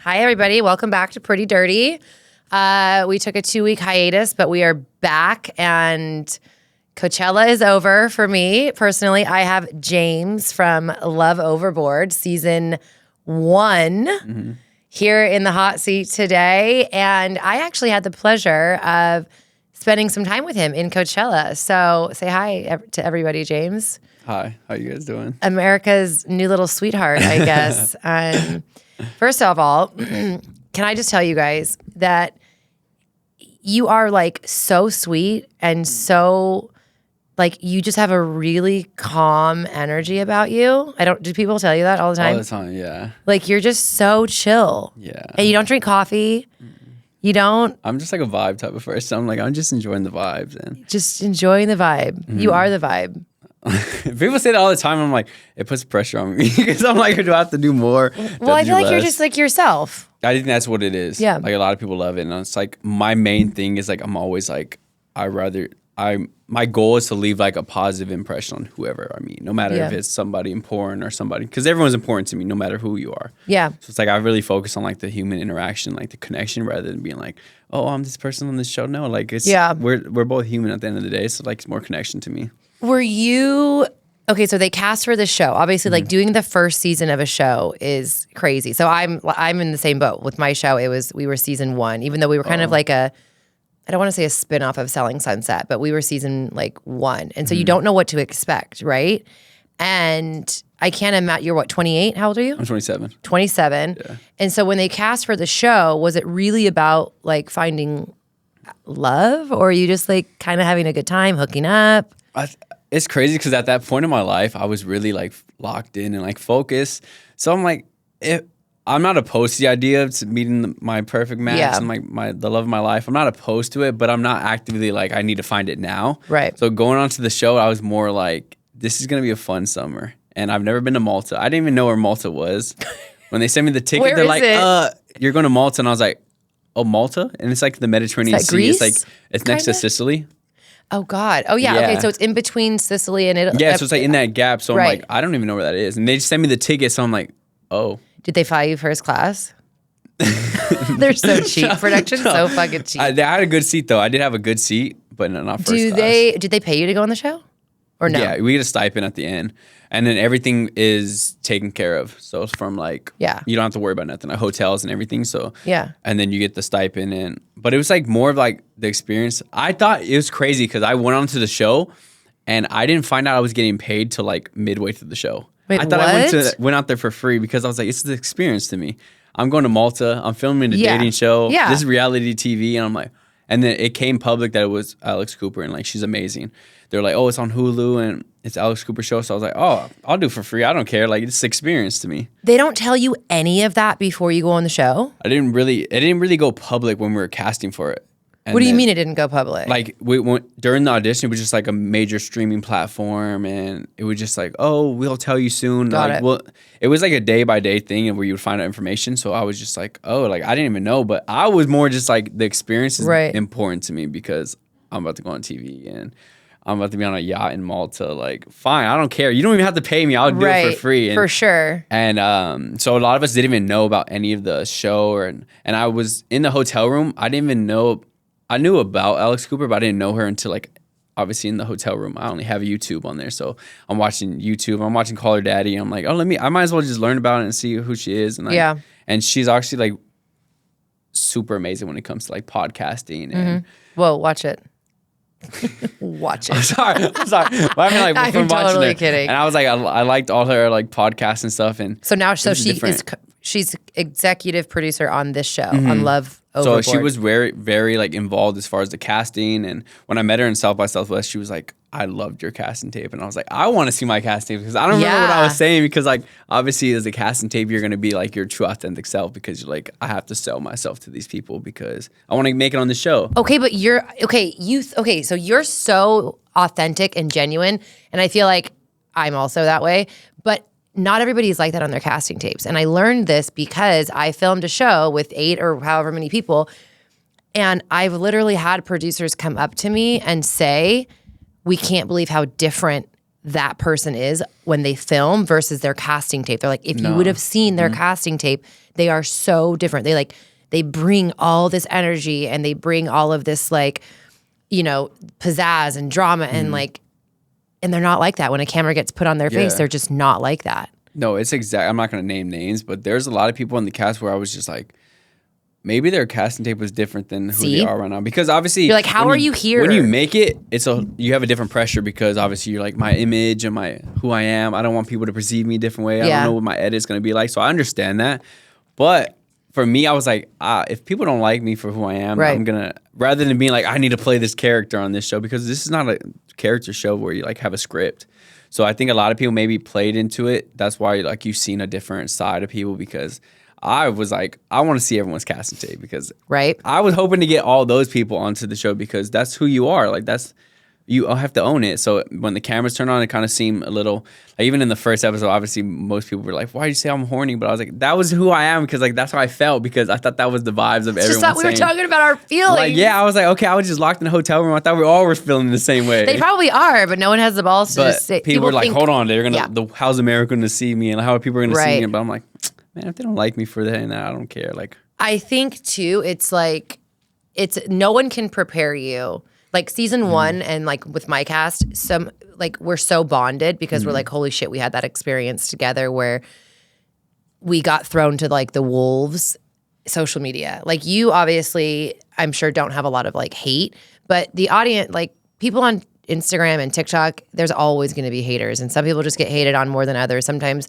Hi, everybody. Welcome back to Pretty Dirty. We took a 2-week hiatus, but we are back, and Coachella is over for me. Personally, I have James from Love Overboard, season 1, here in the hot seat today. And I actually had the pleasure of spending some time with him in Coachella. So say hi to everybody, James. Hi, how you guys doing? America's new little sweetheart, I guess. First of all, can I just tell you guys that you are like so sweet and so like you just have a really calm energy about you. Do people tell you that all the time? All the time, yeah. Like you're just so chill. Yeah. And you don't drink coffee. You don't. I'm just like a vibe type of person. I'm just enjoying the vibes and just enjoying the vibe. You are the vibe. People say that all the time. I'm like, it puts pressure on me because I'm like, do I have to do more? Well, I feel like you're just like yourself. I think that's what it is. Yeah. Like a lot of people love it. And it's like, my main thing is like, I'm always like, my goal is to leave like a positive impression on whoever I meet, no matter if it's somebody important or somebody, because everyone's important to me, no matter who you are. Yeah. So it's like, I really focus on like the human interaction, like the connection, rather than being like, oh, I'm this person on this show. No, like we're both human at the end of the day. So like, it's more connection to me. Were you okay? So they cast for the show. Obviously, like doing the first season of a show is crazy. So I'm in the same boat with my show. We were season 1, even though we were kind of like I don't want to say a spinoff of Selling Sunset, but we were season like 1, and so you don't know what to expect, right? And I can't imagine. You're what, 28? How old are you? I'm 27. 27. Yeah. And so when they cast for the show, was it really about like finding love, or are you just like kind of having a good time, hooking up? It's crazy because at that point in my life, I was really like locked in and like focused. So I'm like, I'm not opposed to the idea of meeting my perfect match and like the love of my life. I'm not opposed to it, but I'm not actively like, I need to find it now. Right. So going on to the show, I was more like, this is going to be a fun summer. And I've never been to Malta. I didn't even know where Malta was. When they sent me the ticket, they're like, you're going to Malta. And I was like, oh, Malta? And it's like the Mediterranean Sea. Greece? It's next to Sicily. Oh, God. Oh, yeah. Okay, so it's in between Sicily and Italy. Yeah, so it's like in that gap. So I'm like, I don't even know where that is. And they just sent me the ticket, so I'm like, oh. Did they fly you first class? They're so cheap. Production's so fucking cheap. I had a good seat, though. I did have a good seat, but not first class. Did they pay you to go on the show? Or no? Yeah, we get a stipend at the end. And then everything is taken care of. So it's from like, you don't have to worry about nothing, like hotels and everything. So and then you get the stipend. But it was like more of like the experience. I thought it was crazy because I went on to the show and I didn't find out I was getting paid till like midway through the show. Wait, I thought I went out there for free because I was like, it's the experience to me. I'm going to Malta. I'm filming a dating show. Yeah. This is reality TV. And I'm like, and then it came public that it was Alex Cooper and like, she's amazing. They're like, oh, it's on Hulu and it's Alex Cooper show. So I was like, oh, I'll do it for free. I don't care. Like, it's experience to me. They don't tell you any of that before you go on the show? It didn't really go public when we were casting for it. And what do you mean it didn't go public? Like we went during the audition, it was just like a major streaming platform, and it was just like, oh, we'll tell you soon. Got like, it. Well, it was like a day by day thing, and where you would find out information. So I was just like, oh, like I didn't even know, but I was more just like the experience is important to me because I'm about to go on TV and I'm about to be on a yacht in Malta. Like, fine, I don't care. You don't even have to pay me. I'll do it for free. And, for sure. And so a lot of us didn't even know about any of the show, and I was in the hotel room. I didn't even know. I knew about Alex Cooper, but I didn't know her until like obviously in the hotel room. I only have YouTube on there, so I'm watching YouTube. I'm watching Call Her Daddy. And I'm like, oh, I might as well just learn about it and see who she is. And and she's actually like super amazing when it comes to like podcasting. And Whoa, watch it. Watch it. I'm sorry. But I mean, like, I'm from watching totally it. kidding. And I was like, I liked all her like podcasts and stuff. And so now, she's executive producer on this show on Love Overboard. So she was very, very like involved as far as the casting. And when I met her in South by Southwest, she was like, I loved your casting tape. And I was like, I want to see my casting tape because I don't remember what I was saying, because like obviously as a casting tape, you're going to be like your true authentic self, because you're like, I have to sell myself to these people because I want to make it on the show. Okay, but so you're so authentic and genuine, and I feel like I'm also that way, but not everybody's like that on their casting tapes. And I learned this because I filmed a show with 8 or however many people, and I've literally had producers come up to me and say, we can't believe how different that person is when they film versus their casting tape. They're like, if you would have seen their casting tape, they are so different. They bring all this energy and they bring all of this like, you know, pizzazz and drama and like, and they're not like that. When a camera gets put on their face, they're just not like that. No, it's I'm not going to name names, but there's a lot of people in the cast where I was just like, maybe their casting tape was different than who they are right now. Because obviously, you're like, how are you here? When you make it, you have a different pressure because obviously you're like, my image and who I am. I don't want people to perceive me a different way. I don't know what my edit's going to be like. So I understand that. But for me, I was like, if people don't like me for who I am, I'm going to, rather than being like, I need to play this character on this show, because this is not a character show where you like have a script. So I think a lot of people maybe played into it. That's why like you've seen a different side of people, because I was like, I want to see everyone's casting tape, because I was hoping to get all those people onto the show because that's who you are. Like you have to own it. So when the cameras turn on, it kind of seemed a little, like even in the first episode, obviously most people were like, why do you say I'm horny? But I was like, that was who I am, because like that's how I felt, because I thought that was the vibes of everyone. Just thought we were talking about our feelings. Like, yeah, I was like, okay, I was just locked in a hotel room. I thought we all were feeling the same way. They probably are, but no one has the balls to just say. People were like, hold on, they're gonna. How's America going to see me, and how are people going to see me? But I'm like, man, if they don't like me for that, I don't care. Like, I think too, it's like, no one can prepare you. Like season 1 and like with my cast, we're so bonded because we're like, holy shit, we had that experience together where we got thrown to like the wolves, social media. Like you obviously, I'm sure don't have a lot of like hate, but the audience, like people on Instagram and TikTok, there's always going to be haters, and some people just get hated on more than others. Sometimes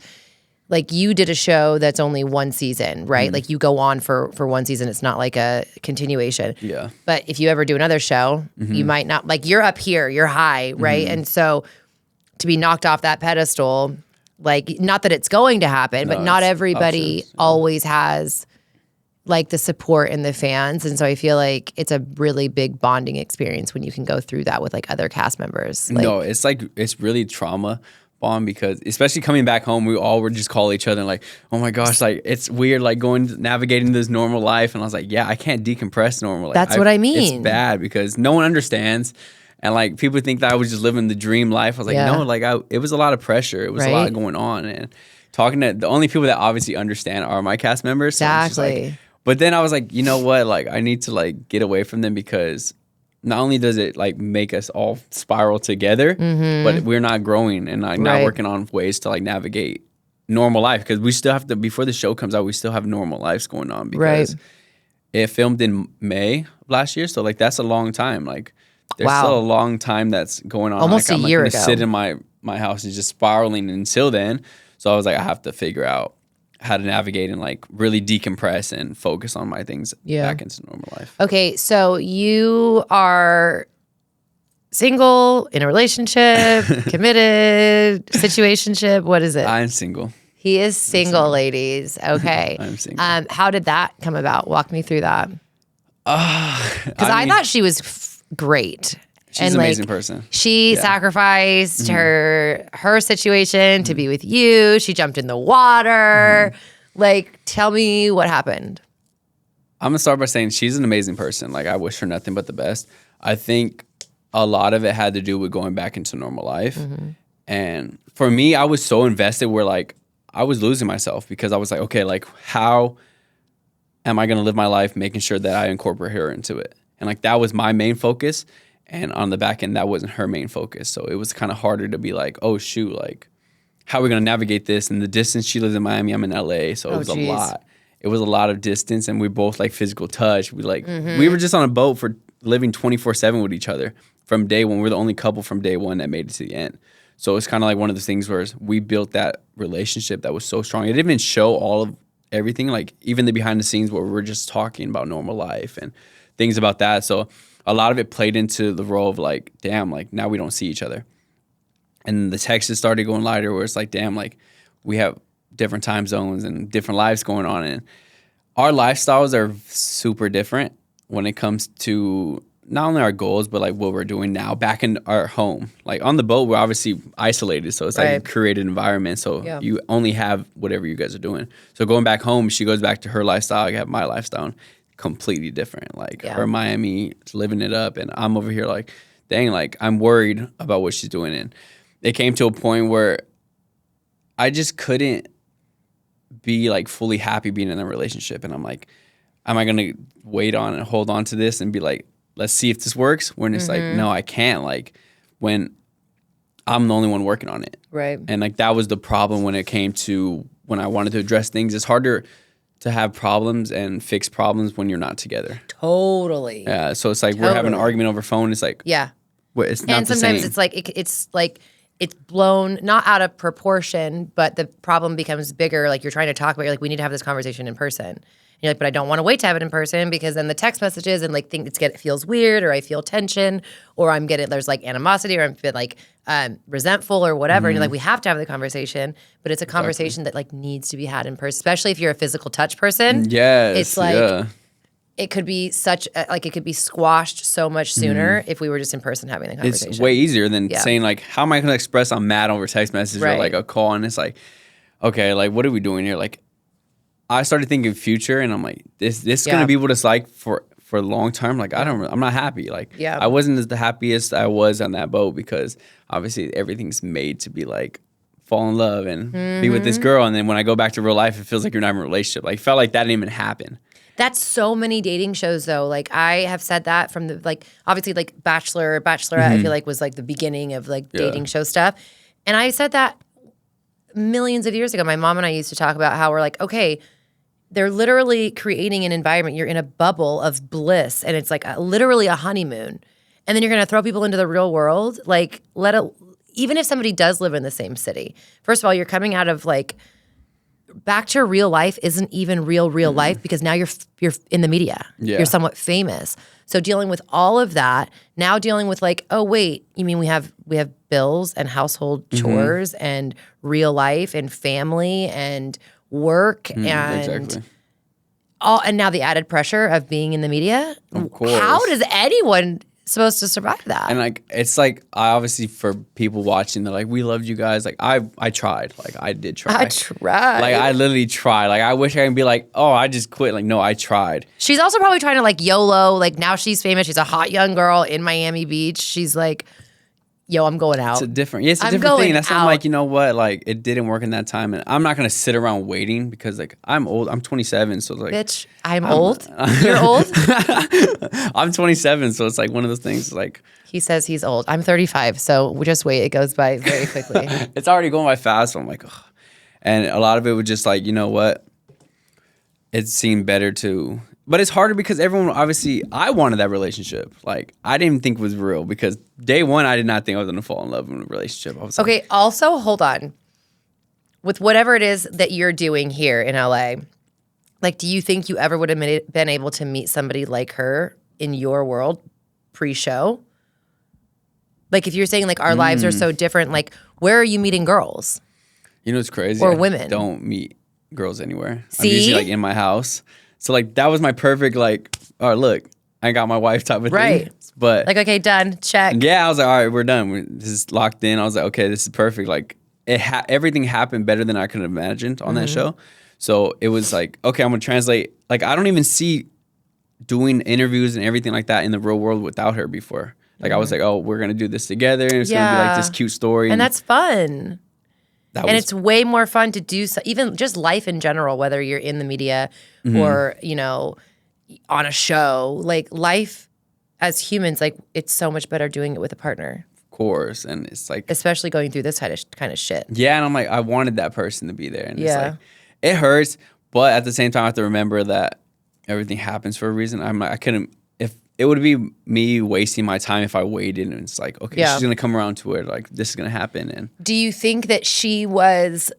like you did a show that's only one season, right? Like you go on for one season. It's not like a continuation. Yeah. But if you ever do another show, you might not, like you're up here, you're high, right? And so to be knocked off that pedestal, like not that it's going to happen, but not everybody always has like the support and the fans. And so I feel like it's a really big bonding experience when you can go through that with like other cast members. Like, no, it's really trauma. Because especially coming back home, we all would just call each other and like, oh my gosh, like it's weird, like navigating this normal life. And I was like, yeah, I can't decompress normal. Like, that's what I mean. It's bad because no one understands. And like people think that I was just living the dream life. I was like, no, like it was a lot of pressure. It was a lot going on. And talking to the only people that obviously understand are my cast members. So exactly. But then I was like, you know what? Like I need to like get away from them, because not only does it like make us all spiral together, but we're not growing and like not working on ways to like navigate normal life, because we still have to, before the show comes out, we still have normal lives going on, because it filmed in May of last year. So like that's a long time. Like there's still a long time that's going on. Almost like, a year ago. Sit in my house and just spiraling until then. So I was like, I have to figure out how to navigate and like really decompress and focus on my things back into normal life. Okay, so you are single, in a relationship, committed, situationship. What is it? I'm single. He is single, ladies. Okay. I'm single. How did that come about? Walk me through that. Because I thought she was great. She's an amazing person. She sacrificed her situation to be with you. She jumped in the water. Like, tell me what happened. I'm going to start by saying she's an amazing person. Like, I wish her nothing but the best. I think a lot of it had to do with going back into normal life. And for me, I was so invested where, like, I was losing myself, because I was like, okay, like, how am I going to live my life making sure that I incorporate her into it? And, like, that was my main focus. And on the back end, that wasn't her main focus. So it was kind of harder to be like, oh, shoot, like, how are we going to navigate this? And the distance, she lives in Miami, I'm in LA. So it was a lot. It was a lot of distance. And we both like physical touch. We like, we were just on a boat for living 24/7 with each other from day one. We're the only couple from day one that made it to the end. So it's kind of like one of those things where we built that relationship that was so strong. It didn't even show all of everything, like even the behind the scenes where we're just talking about normal life and things about that. So a lot of it played into the role of like, damn, like now we don't see each other. And the texts started going lighter where it's like, damn, like we have different time zones and different lives going on. And our lifestyles are super different when it comes to not only our goals, but like what we're doing now back in our home. Like on the boat, we're obviously isolated. So it's like a curated environment. So you only have whatever you guys are doing. So going back home, she goes back to her lifestyle. I have my lifestyle. Completely different. Like her in Miami living it up, and I'm over here like, dang, like I'm worried about what she's doing. And it came to a point where I just couldn't be like fully happy being in a relationship. And I'm like, am I going to wait on and hold on to this and be like, let's see if this works? When it's like, no, I can't. Like when I'm the only one working on it. Right. And like that was the problem when it came to when I wanted to address things. It's harder to have problems and fix problems when you're not together. Totally. Yeah. So it's like we're having an argument over phone. It's like, yeah. It's not and the sometimes same. it's like it's blown not out of proportion, but the problem becomes bigger. Like you're trying to talk about, you're like, we need to have this conversation in person. And you're like, but I don't want to wait to have it in person because then the text messages and like it feels weird, or I feel tension, or there's like animosity, or I'm feeling like resentful or whatever. And you're like, we have to have the conversation, but it's a conversation that like needs to be had in person, especially if you're a physical touch person. Yes. It's like it could be it could be squashed so much sooner if we were just in person having the conversation. It's way easier than saying like, how am I going to express I'm mad over text message or like a call? And it's like, okay, like what are we doing here? Like I started thinking future, and I'm like, this is going to be what it's like for a long term. Like I'm not happy. Like I wasn't as the happiest I was on that boat because obviously everything's made to be like fall in love and be with this girl. And then when I go back to real life, it feels like you're not in a relationship. Like it felt like that didn't even happen. That's so many dating shows though. Like I have said that from the like obviously like Bachelor, Bachelorette, I feel like was like the beginning of like dating show stuff. And I said that millions of years ago. My mom and I used to talk about how we're like, okay, they're literally creating an environment. You're in a bubble of bliss, and it's like literally a honeymoon. And then you're going to throw people into the real world. Like even if somebody does live in the same city, first of all, you're coming out of like back to real life isn't even real life because now you're in the media. Yeah. You're somewhat famous. So dealing with all of that, now dealing with like, oh wait, you mean we have bills and household chores and real life and family and work and all, and now the added pressure of being in the media. Of course. How does anyone supposed to survive that? And like it's like I obviously for people watching, they're like, we loved you guys. Like I tried. Like I did try. I tried. Like I literally tried. Like I wish I could be like, oh, I just quit. Like no, I tried. She's also probably trying to like YOLO. Like now she's famous. She's a hot young girl in Miami Beach. She's like, yo, I'm going out. It's a different thing. That's why I'm like, you know what? Like it didn't work in that time, and I'm not gonna sit around waiting because like I'm old. I'm 27, so like, bitch, I'm old. You're old. I'm 27, so it's like one of those things. Like he says he's old. I'm 35, so we just wait. It goes by very quickly. It's already going by fast. So I'm like, ugh. And a lot of it was just like, you know what? It seemed better to. But it's harder because everyone, obviously, I wanted that relationship. Like, I didn't think it was real because day one, I did not think I was going to fall in love in a relationship. I was okay, like, also, hold on. With whatever it is that you're doing here in LA, like, do you think you ever would have been able to meet somebody like her in your world pre-show? Like, if you're saying, like, our lives are so different, like, where are you meeting girls? You know what's crazy? Or women? I don't meet girls anywhere. See? I'm usually, like, in my house. So, like, that was my perfect, like, all right, look, I got my wife type of thing. But like, okay, done, check. Yeah, I was like, all right, we're done. This is locked in. I was like, okay, this is perfect. Like, everything happened better than I could have imagined on that show. So it was like, okay, I'm going to translate. Like, I don't even see doing interviews and everything like that in the real world without her before. Like, I was like, oh, we're going to do this together. And it's going to be like this cute story. And that's fun. It's way more fun to do even just life in general, whether you're in the media or, you know, on a show. Like life as humans, like it's so much better doing it with a partner. Of course. And it's like, especially going through this kind of shit. Yeah. And I'm like, I wanted that person to be there. And it's like, it hurts. But at the same time, I have to remember that everything happens for a reason. I'm like, I couldn't, if it would be me wasting my time if I waited and it's like, okay, she's going to come around to it. Like this is going to happen. And do you think that she was,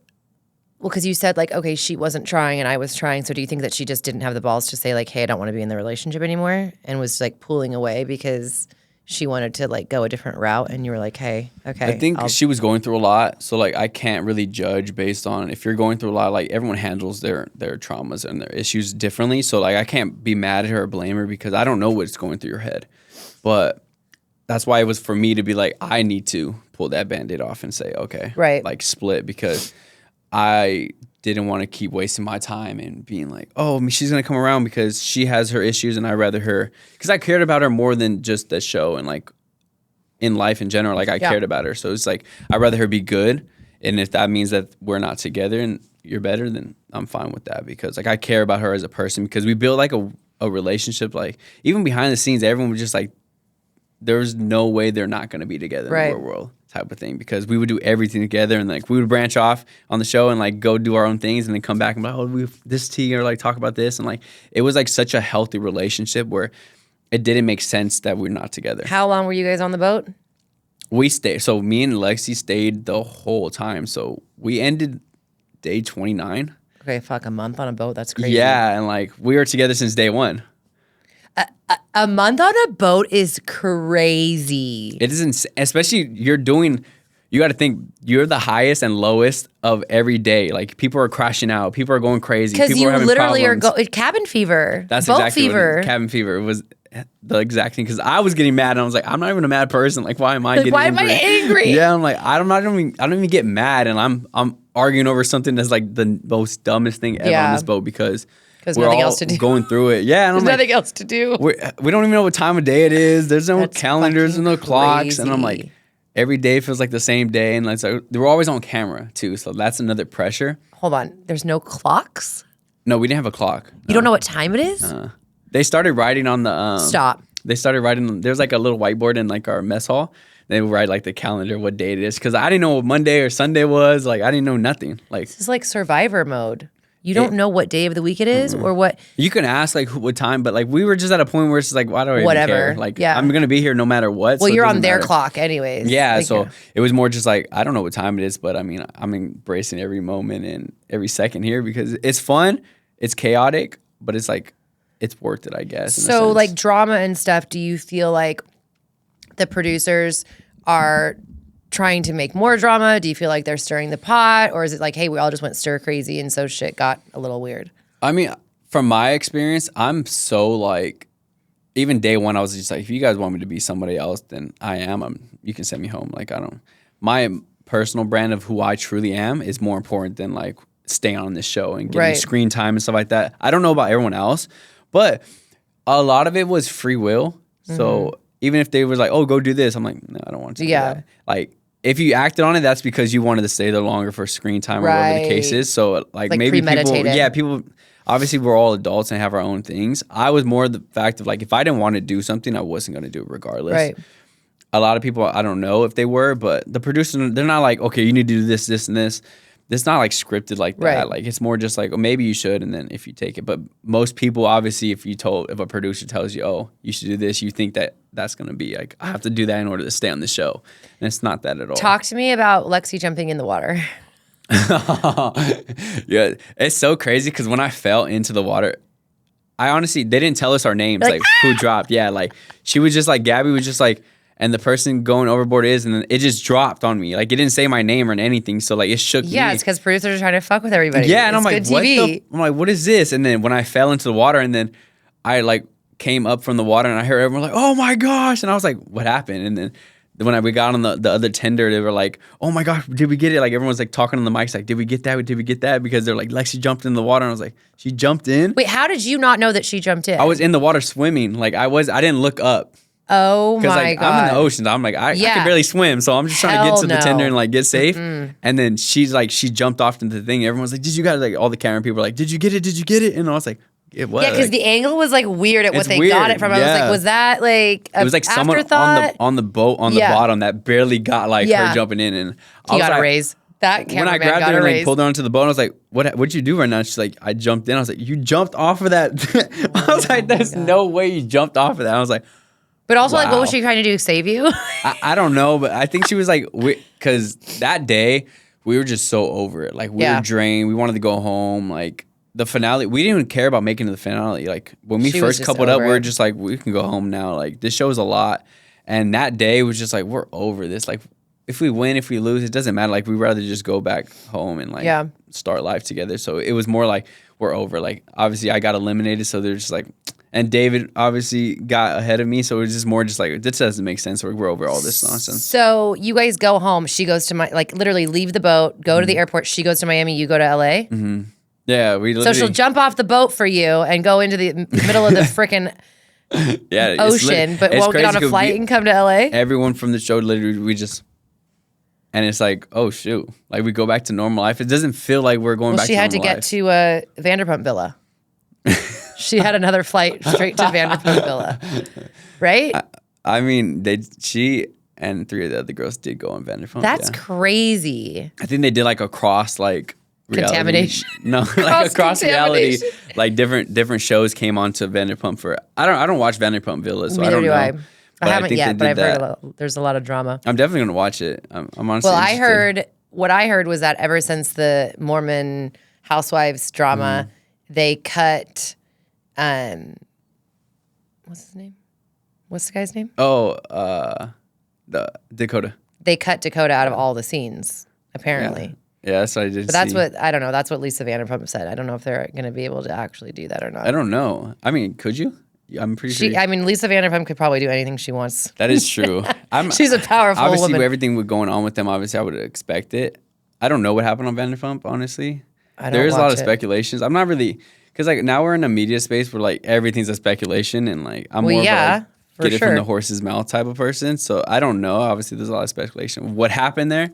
well, because you said like, okay, she wasn't trying and I was trying. So do you think that she just didn't have the balls to say like, hey, I don't want to be in the relationship anymore, and was like pulling away because she wanted to like go a different route, and you were like, hey, okay. I think she was going through a lot. So like, I can't really judge based on if you're going through a lot, like everyone handles their traumas and their issues differently. So like, I can't be mad at her or blame her because I don't know what's going through your head. But that's why it was for me to be like, I need to pull that Band-Aid off and say, okay, like split, because I didn't want to keep wasting my time and being like, oh, she's going to come around because she has her issues and I'd rather her, because I cared about her more than just the show and like in life in general. Like I cared about her. So it's like, I'd rather her be good. And if that means that we're not together and you're better, then I'm fine with that, because like I care about her as a person, because we built like a relationship. Like even behind the scenes, everyone was just like, there's no way they're not going to be together in the real world type of thing, because we would do everything together, and like we would branch off on the show and like go do our own things and then come back and be like, oh, we have this tea, or like talk about this. And like, it was like such a healthy relationship where it didn't make sense that we're not together. How long were you guys on the boat? We stayed. So me and Lexi stayed the whole time. So we ended day 29. Okay, fuck, a month on a boat. That's crazy. Yeah, and like we were together since day one. A month on a boat is crazy. It isn't, especially you got to think you're the highest and lowest of every day. Like people are crashing out, people are going crazy. Because you literally problems. are cabin fever. That's boat exactly fever. what it is. Cabin fever. It was the exact thing, because I was getting mad and I was like, I'm not even a mad person. Like, why am I getting why angry? am I angry? Yeah, I'm like, I don't even get mad, and I'm arguing over something that's like the most dumbest thing ever on this boat, because we're nothing all else to do. going through it. Yeah, and There's I'm like, nothing else to do. we don't even know what time of day it is. There's no calendars and no clocks, crazy. and I'm like, every day feels like the same day, and it's like we're always on camera too, so that's another pressure. Hold on, there's no clocks? No, we didn't have a clock. You don't know what time it is? They started writing on the Stop. They started writing. There's like a little whiteboard in like our mess hall. They would write like the calendar, what date it is, because I didn't know what Monday or Sunday was. Like I didn't know nothing. Like this is like Survivor mode. You don't know what day of the week it is or what. You can ask like what time, but like we were just at a point where it's like, why do I even care? Like I'm gonna be here no matter what. Well, so you're on their clock anyways. Yeah, like, so it was more just like, I don't know what time it is, but I mean, I'm embracing every moment and every second here, because it's fun, it's chaotic, but it's like, it's worth it, I guess. So like drama and stuff, do you feel like the producers are trying to make more drama? Do you feel like they're stirring the pot? Or is it like, hey, we all just went stir crazy and so shit got a little weird? I mean, from my experience, I'm so like, even day one, I was just like, if you guys want me to be somebody else, then I am. You can send me home. Like, my personal brand of who I truly am is more important than like staying on this show and getting screen time and stuff like that. I don't know about everyone else, but a lot of it was free will. So even if they was like, oh, go do this, I'm like, no, I don't want to do that. Like, if you acted on it, that's because you wanted to stay there longer for screen time or whatever the case is. So like maybe people, obviously we're all adults and have our own things. I was more the fact of like, if I didn't want to do something, I wasn't going to do it regardless. Right. A lot of people, I don't know if they were, but the producers, they're not like, okay, you need to do this, this, and this. It's not like scripted like that. Right. Like it's more just like, oh, maybe you should, and then if you take it. But most people, obviously, if a producer tells you, oh, you should do this, you think that that's going to be like, I have to do that in order to stay on the show. And it's not that at all. Talk to me about Lexi jumping in the water. Yeah, it's so crazy because when I fell into the water, I honestly, they didn't tell us our names, like who dropped. Yeah, like she was just like, Gabby was just like, and the person going overboard is, and then it just dropped on me. Like it didn't say my name or anything, so like it shook me. Yeah, it's because producers are trying to fuck with everybody. Yeah, and I'm like, what I'm like, what is this? And then when I fell into the water, and then I like came up from the water, and I heard everyone like, oh my gosh, and I was like, what happened? And then when we got on the other tender, they were like, oh my gosh, did we get it? Like everyone's like talking on the mics, like, did we get that? Did we get that? Because they're like, Lexi jumped in the water, and I was like, she jumped in. Wait, how did you not know that she jumped in? I was in the water swimming, like I didn't look up. Oh my like, God. I'm in the ocean. I'm like, I can barely swim. So I'm just trying to get to the tender and like get safe. And then she jumped off into the thing. Everyone's like, did you guys, like all the camera people were like, did you get it? Did you get it? And I was like, it was. Yeah, because the angle was like weird at what they got it from. I was like, was that like it was like someone on the boat on the bottom that barely got like her jumping in. And he got a raise. That cameraman when I grabbed got her a and raise. like, pulled her onto the boat, I was like, what'd you do right now? She's like, I jumped in. I was like, you jumped off of that? I was like, there's no way you jumped off of that. I was like, but also, like, what was she trying to do? Save you? I don't know, but I think she was like, because that day we were just so over it. Like we were drained. We wanted to go home. Like the finale, we didn't even care about making it to the finale. Like when we first coupled up, we were just like, we can go home now. Like this show's a lot, and that day was just like, we're over this. Like if we win, if we lose, it doesn't matter. Like we'd rather just go back home and like start life together. So it was more like we're over. Like obviously I got eliminated, so they're just like. And David obviously got ahead of me, so it was just more just like, this doesn't make sense. We're over all this nonsense. So you guys go home. She goes to literally leave the boat, go to the airport. She goes to Miami. You go to LA. Yeah, we literally. So she'll jump off the boat for you and go into the middle of the freaking Yeah, ocean, but it's won't get crazy on a 'cause flight and come to LA. everyone from the show literally and it's like, oh shoot, like we go back to normal life. It doesn't feel like we're going Well, back. she to had to normal get life. to Vanderpump Villa. She had another flight straight to Vanderpump Villa, right? I mean, she and 3 of the other girls did go on Vanderpump. That's yeah. crazy. I think they did like a cross like reality. Contamination. No, like a cross reality. Contamination. Like different shows came onto Vanderpump for. I don't watch Vanderpump Villa, so I Neither don't do know. I. But I haven't think yet, they but did I've that. heard there's a lot of drama. I'm definitely gonna watch it. I'm honestly. Well, interested. what I heard was that ever since the Mormon housewives drama, they cut, what's his name? What's the guy's name? Oh, the Dakota. They cut Dakota out of all the scenes, apparently. Yeah, that's what I did. But that's what, I don't know. That's what Lisa Vanderpump said. I don't know if they're going to be able to actually do that or not. I don't know. I mean, could you? I'm pretty sure. I mean, Lisa Vanderpump could probably do anything she wants. That is true. She's a powerful obviously, woman. with everything going on with them, obviously, I would expect it. I don't know what happened on Vanderpump, honestly. There is a lot of speculations. I'm not really, because like now we're in a media space where like everything's a speculation, and like I'm more of a get it from the horse's mouth type of person. So I don't know. Obviously, there's a lot of speculation. What happened there?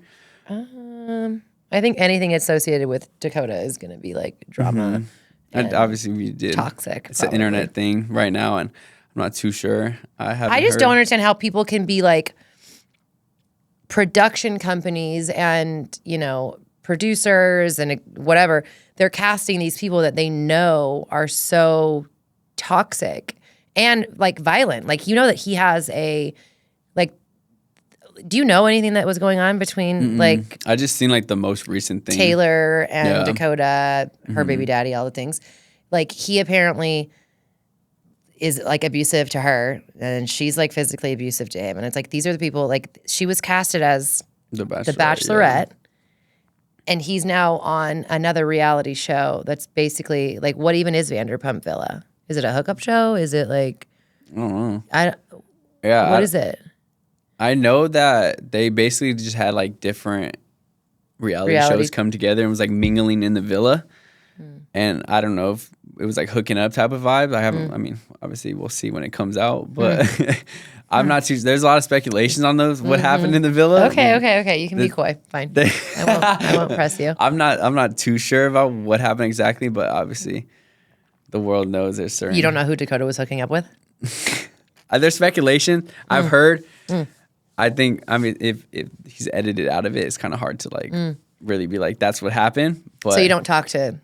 I think anything associated with Dakota is going to be like drama. And obviously, we did toxic. It's an internet thing right now, and I'm not too sure. I just don't understand how people can be like production companies and, you know, producers and whatever. They're casting these people that they know are so toxic and like violent. Like, you know, that he has do you know anything that was going on between like I just seen like the most recent thing. Taylor and Dakota, her baby daddy, all the things. Like, he apparently is like abusive to her, and she's like physically abusive to him. And it's like, these are the people, like, she was casted as The Bachelorette, and he's now on another reality show that's basically like, what even is Vanderpump Villa? Is it a hookup show? Is it like, I don't know. What is it? I know that they basically just had like different reality shows come together and was like mingling in the villa. And I don't know if it was like hooking up type of vibes. I mean, obviously we'll see when it comes out, but I'm not too, there's a lot of speculations on those, what happened in the villa. Okay. You can be coy. Fine. I won't press you. I'm not too sure about what happened exactly, but obviously the world knows there's certain. You don't know who Dakota was hooking up with? There's speculation. I've heard. I think, I mean, if he's edited out of it, it's kind of hard to like really be like, that's what happened. But so you don't talk to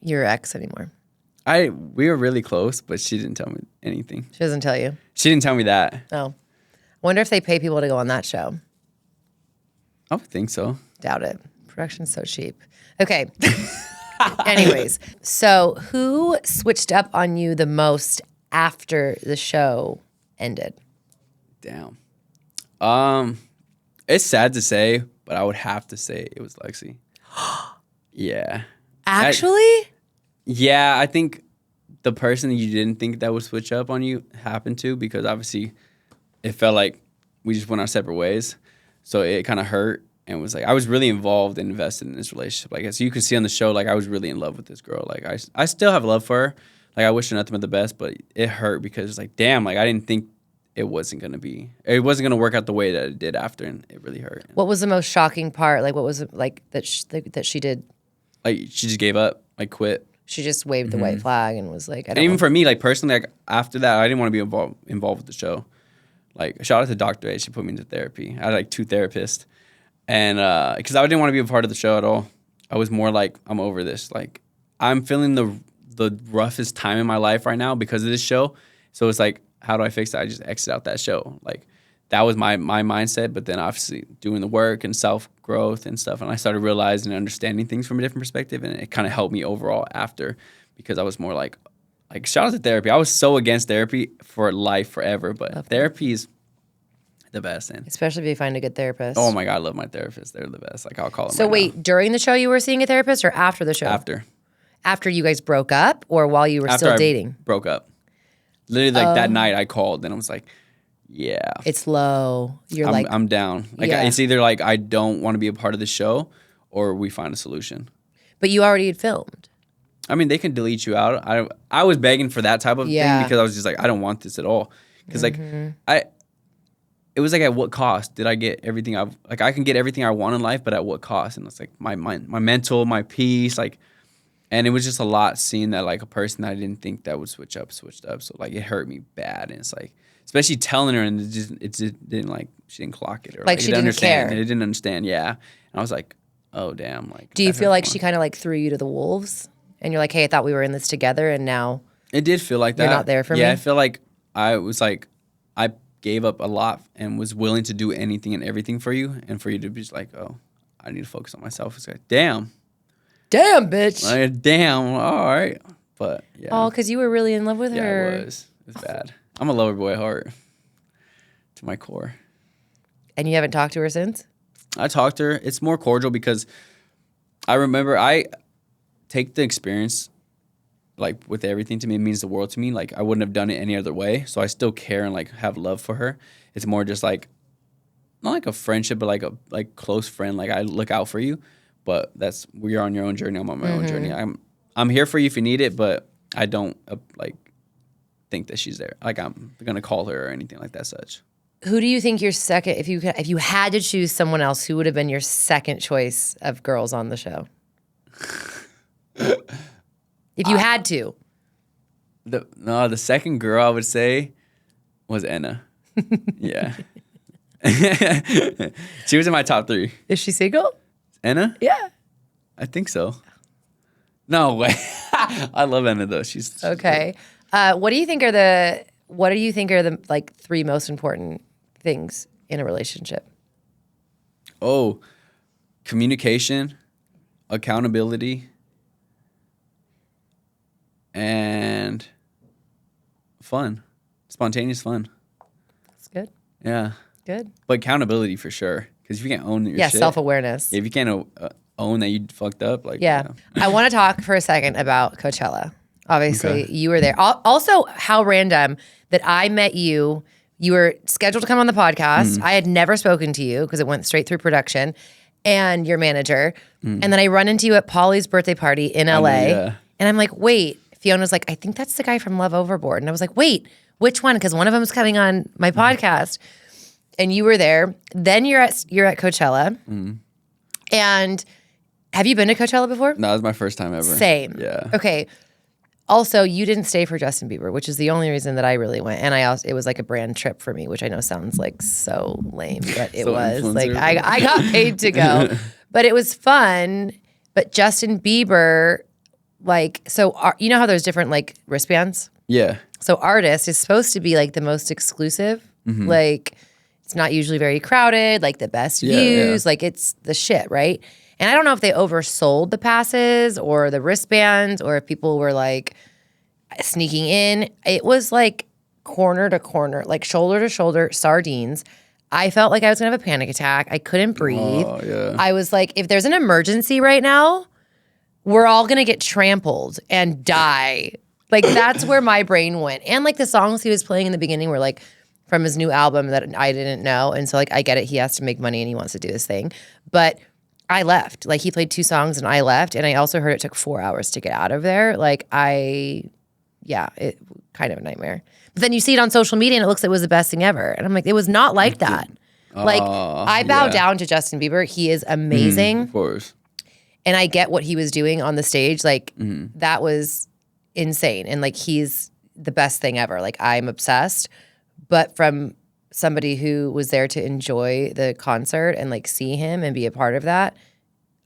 your ex anymore? We were really close, but she didn't tell me anything. She doesn't tell you? She didn't tell me that. Oh. Wonder if they pay people to go on that show. I would think so. Doubt it. Production's so cheap. Okay. Anyways, so who switched up on you the most after the show ended? Damn. It's sad to say, but I would have to say it was Lexi. Yeah. Actually? I think the person you didn't think that would switch up on you happened to, because obviously it felt like we just went our separate ways. So it kind of hurt, and was like, I was really involved and invested in this relationship. Like, as you can see on the show, like I was really in love with this girl. Like I still have love for her. Like, I wish her nothing but the best, but it hurt because it's like, damn, like I didn't think it wasn't going to work out the way that it did after, and it really hurt. What was the most shocking part? Like, what was it like that she did? Like, she just gave up, like quit. She just waved the white flag and was like, I don't And even want- for me, like personally, like after that, I didn't want to be involved with the show. Like, shout out to Dr. A, she put me into therapy. I had like 2 therapists, and because I didn't want to be a part of the show at all. I was more like, I'm over this. Like, I'm feeling the roughest time in my life right now because of this show. So it's like, how do I fix that? I just exit out that show. Like, that was my mindset. But then obviously doing the work and self-growth and stuff, and I started realizing and understanding things from a different perspective, and it kind of helped me overall after, because I was more like shout out to therapy. I was so against therapy for life forever, but therapy is the best. And especially if you find a good therapist. oh my God, I love my therapists. They're the best. Like, I'll call them. So wait, during the show you were seeing a therapist, or after the show? After you guys broke up, or while you were still dating? Broke up. Literally, like that night I called and I was like, yeah. It's low. I'm down. Like, it's either like I don't want to be a part of the show or we find a solution. But you already had filmed. I mean, they can delete you out. I was begging for that type of thing because I was just like, I don't want this at all. Because it was like, at what cost did I get everything I can get everything I want in life, but at what cost? And it's like my mental, my peace, like, and it was just a lot seeing that like a person that I didn't think that would switched up. So like it hurt me bad. And it's like, especially telling her and it just didn't like, she didn't clock it. Or like she didn't understand. care. It didn't understand. Yeah. And I was like, oh damn. Like, do you feel like she kind of like threw you to the wolves and you're like, hey, I thought we were in this together and now it did feel like that. You're not there for me? Yeah, I feel like I was like, I gave up a lot and was willing to do anything and everything for you, and for you to be just like, oh, I need to focus on myself. It's like, damn, bitch. Like, damn, all right. But yeah. Oh, because you were really in love with her. Yeah, it was bad. I'm a lover boy at heart to my core. And you haven't talked to her since? I talked to her. It's more cordial because I remember I take the experience like with everything. To me, it means the world to me. Like I wouldn't have done it any other way. So I still care and like have love for her. It's more just like not like a friendship, but like a close friend. Like I look out for you, but you're on your own journey. I'm on my own journey. I'm here for you if you need it, but I don't like think that she's there. Like I'm gonna call her or anything like that. Such. Who do you think your second? If you had to choose someone else, who would have been your second choice of girls on the show? If you had to. The second girl I would say was Anna. Yeah. She was in my top 3. Is she single? Anna? Yeah. I think so. No way. I love Anna though. She's okay. What do you think are the like 3 most important things in a relationship? Oh, communication, accountability, and fun. Spontaneous fun. That's good. Yeah. Good. But accountability for sure. Because if you can't own your shit. Self-awareness. If you can't own that you fucked up. Like, yeah. I want to talk for a second about Coachella. Obviously, you were there. Also, how random that I met you. You were scheduled to come on the podcast. I had never spoken to you because it went straight through production and your manager. And then I run into you at Polly's birthday party in LA. And I'm like, wait. Fiona's like, I think that's the guy from Love Overboard. And I was like, wait, which one? Because one of them is coming on my podcast. And you were there. Then you're at Coachella. And have you been to Coachella before? No, that was my first time ever. Same. Yeah. Okay. Also, you didn't stay for Justin Bieber, which is the only reason that I really went. And it was like a brand trip for me, which I know sounds like so lame, but it was. Like I got paid to go. But it was fun. But Justin Bieber, like, so you know how there's different like wristbands? Yeah. So artist is supposed to be like the most exclusive. Like it's not usually very crowded, like the best views, like it's the shit, right? And I don't know if they oversold the passes or the wristbands or if people were like sneaking in. It was like corner to corner, like shoulder to shoulder, sardines. I felt like I was gonna have a panic attack. I couldn't breathe. Oh, yeah. I was like, if there's an emergency right now, we're all gonna get trampled and die. Like that's where my brain went. And like the songs he was playing in the beginning were like from his new album that I didn't know. And so like I get it, he has to make money and he wants to do his thing. But I left. Like he played 2 songs and I left. And I also heard it took 4 hours to get out of there. Like it kind of a nightmare. But then you see it on social media and it looks like it was the best thing ever. And I'm like, it was not like that. Like I bow down to Justin Bieber. He is amazing. Of course. And I get what he was doing on the stage. Like that was insane. And like he's the best thing ever. Like I'm obsessed. But from somebody who was there to enjoy the concert and like see him and be a part of that,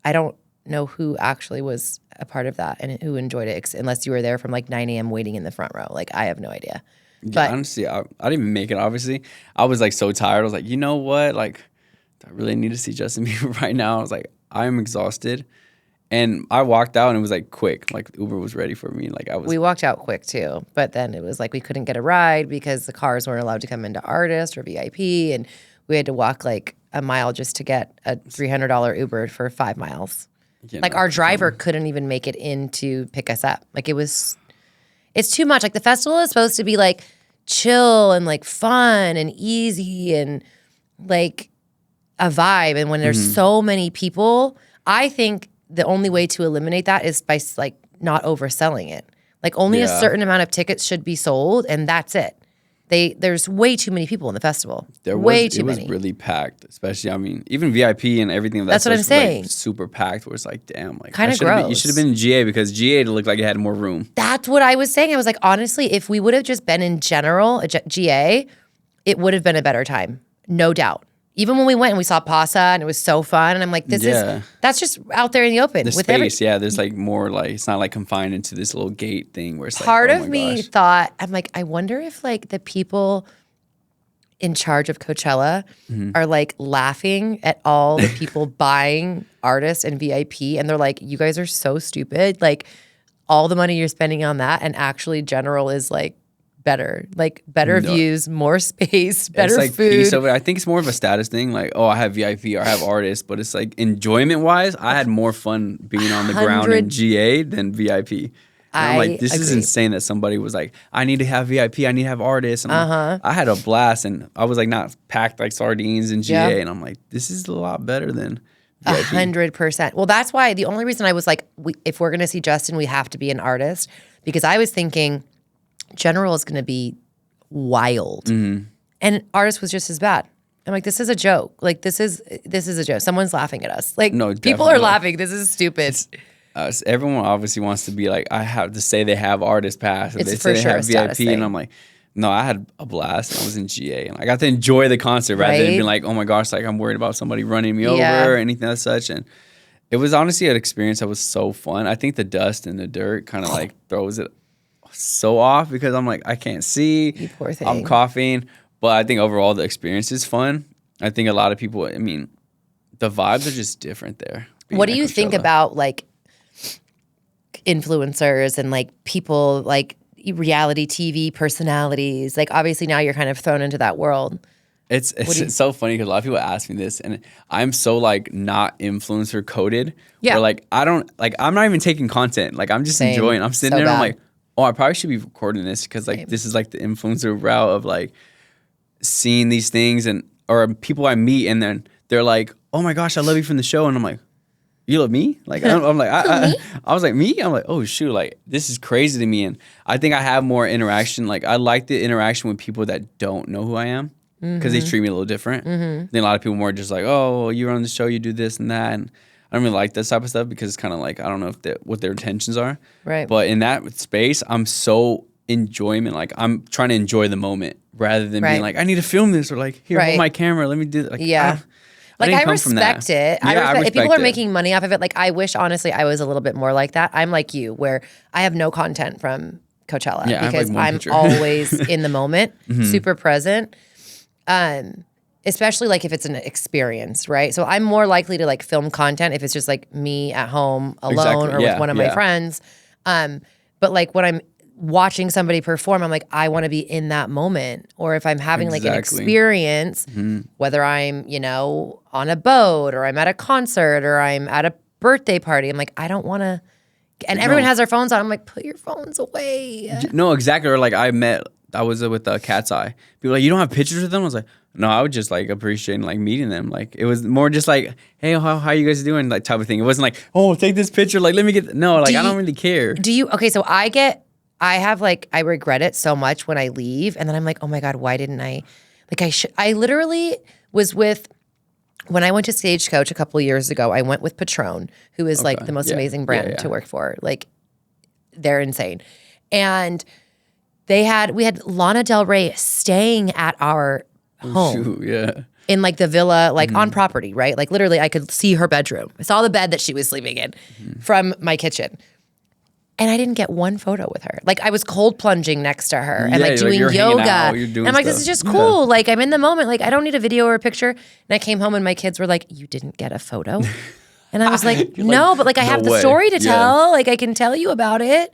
I don't know who actually was a part of that and who enjoyed it unless you were there from like 9 a.m. waiting in the front row. Like I have no idea. Yeah, but honestly, I didn't even make it, obviously. I was like so tired. I was like, you know what? Like, I really need to see Justin Bieber right now. I was like, I'm exhausted. And I walked out and it was like quick. Like Uber was ready for me. Like we walked out quick too. But then it was like we couldn't get a ride because the cars weren't allowed to come into artist or VIP. And we had to walk like a mile just to get a $300 Uber for 5 miles. Like our driver couldn't even make it in to pick us up. Like it's too much. Like the festival is supposed to be like chill and like fun and easy and like a vibe. And when there's so many people, I think the only way to eliminate that is by like not overselling it. Like only a certain amount of tickets should be sold, and that's it. There's way too many people in the festival. It was really packed, especially, I mean, even VIP and everything. That's what I'm saying. Like, super packed, where it's like, damn, like kind of gross. You should have been in GA because GA looked like it had more room. That's what I was saying. I was like, honestly, if we would have just been in general, GA, it would have been a better time. No doubt. Even when we went and we saw Pasa and it was so fun, and I'm like, that's just out there in the open. The space, there's like more like, it's not like confined into this little gate thing where it's part like, of me thought, I'm like, I wonder if like the people in charge of Coachella are like laughing at all the people buying artists and VIP, and they're like, you guys are so stupid. Like all the money you're spending on that, and actually general is like, better views, more space, better it's like food. Piece of it. I think it's more of a status thing. Like, oh, I have VIP or I have artists, but it's like enjoyment wise, I had more fun being on the ground in GA than VIP. And I'm like, this is insane that somebody was like, I need to have VIP, I need to have artists. And I had a blast, and I was like not packed like sardines in GA, and I'm like, this is a lot better than VIP. 100%. Well, that's why the only reason I was like, if we're gonna see Justin, we have to be an artist, because I was thinking general is going to be wild, and artist was just as bad. I'm like, this is a joke. Like this is a joke. Someone's laughing at us. Like people are laughing. This is stupid. Everyone obviously wants to be like, I have to say they have artist pass. It's they for say sure they have VIP, and I'm like, no, I had a blast. And I was in GA, and I got to enjoy the concert rather than being like, oh my gosh, like I'm worried about somebody running me over or anything as such. And it was honestly an experience that was so fun. I think the dust and the dirt kind of like throws it so off, because I'm like, I can't see. You poor thing. I'm coughing. But I think overall the experience is fun. I think a lot of people, I mean, the vibes are just different there. What do you think about like influencers and like people like reality TV personalities? Like obviously now you're kind of thrown into that world. It's so funny because a lot of people ask me this, and I'm so like not influencer coded. Yeah. Where like I'm not even taking content. Like I'm just enjoying. I'm sitting there and I'm like, oh, I probably should be recording this, because like this is like the influencer route of like seeing these things, and or people I meet, and then they're like, oh my gosh, I love you from the show, and I'm like, you love me? Like I'm like I was like, me? I'm like, oh shoot, like this is crazy to me. And I think I have more interaction. Like I like the interaction with people that don't know who I am, because they treat me a little different. Then a lot of people more just like, oh, well, you're on the show, you do this and that, and I don't really like this type of stuff, because it's kind of like, I don't know what their intentions are. Right. But in that space, I'm so enjoyment. Like I'm trying to enjoy the moment rather than being like, I need to film this, or like, here, hold my camera, let me do it. Like, like I respect it. I respect if people are making money off of it. Like I wish, honestly, I was a little bit more like that. I'm like you, where I have no content from Coachella because I'm always in the moment, super present. Especially like if it's an experience, right? So I'm more likely to like film content if it's just like me at home alone or with one of my friends. But like when I'm watching somebody perform, I'm like, I want to be in that moment. Or if I'm having like an experience, whether I'm, you know, on a boat or I'm at a concert or I'm at a birthday party, I'm like, I don't want to. And everyone has their phones on. I'm like, put your phones away. No, exactly. Or like I was with Cat's Eye. People were like, you don't have pictures with them? I was like, no, I would just like appreciate like meeting them. Like it was more just like, hey, how you guys doing? Like type of thing. It wasn't like, oh, take this picture. Like let me get. No, like I don't really care. Do you? Okay, so I regret it so much when I leave, and then I'm like, oh my god, why didn't I? Like I literally was with. When I went to Stagecoach a couple of years ago, I went with Patron, who is like the most amazing brand to work for. Like they're insane, and we had Lana Del Rey staying at our home in like the villa, like on property, right? Like literally I could see her bedroom. I saw the bed that she was sleeping in from my kitchen. And I didn't get one photo with her. Like I was cold plunging next to her and like doing yoga. And I'm like, this is just cool. Yeah. Like I'm in the moment. Like I don't need a video or a picture. And I came home and my kids were like, you didn't get a photo? And I was like, no, but like I have the story to tell. Like I can tell you about it.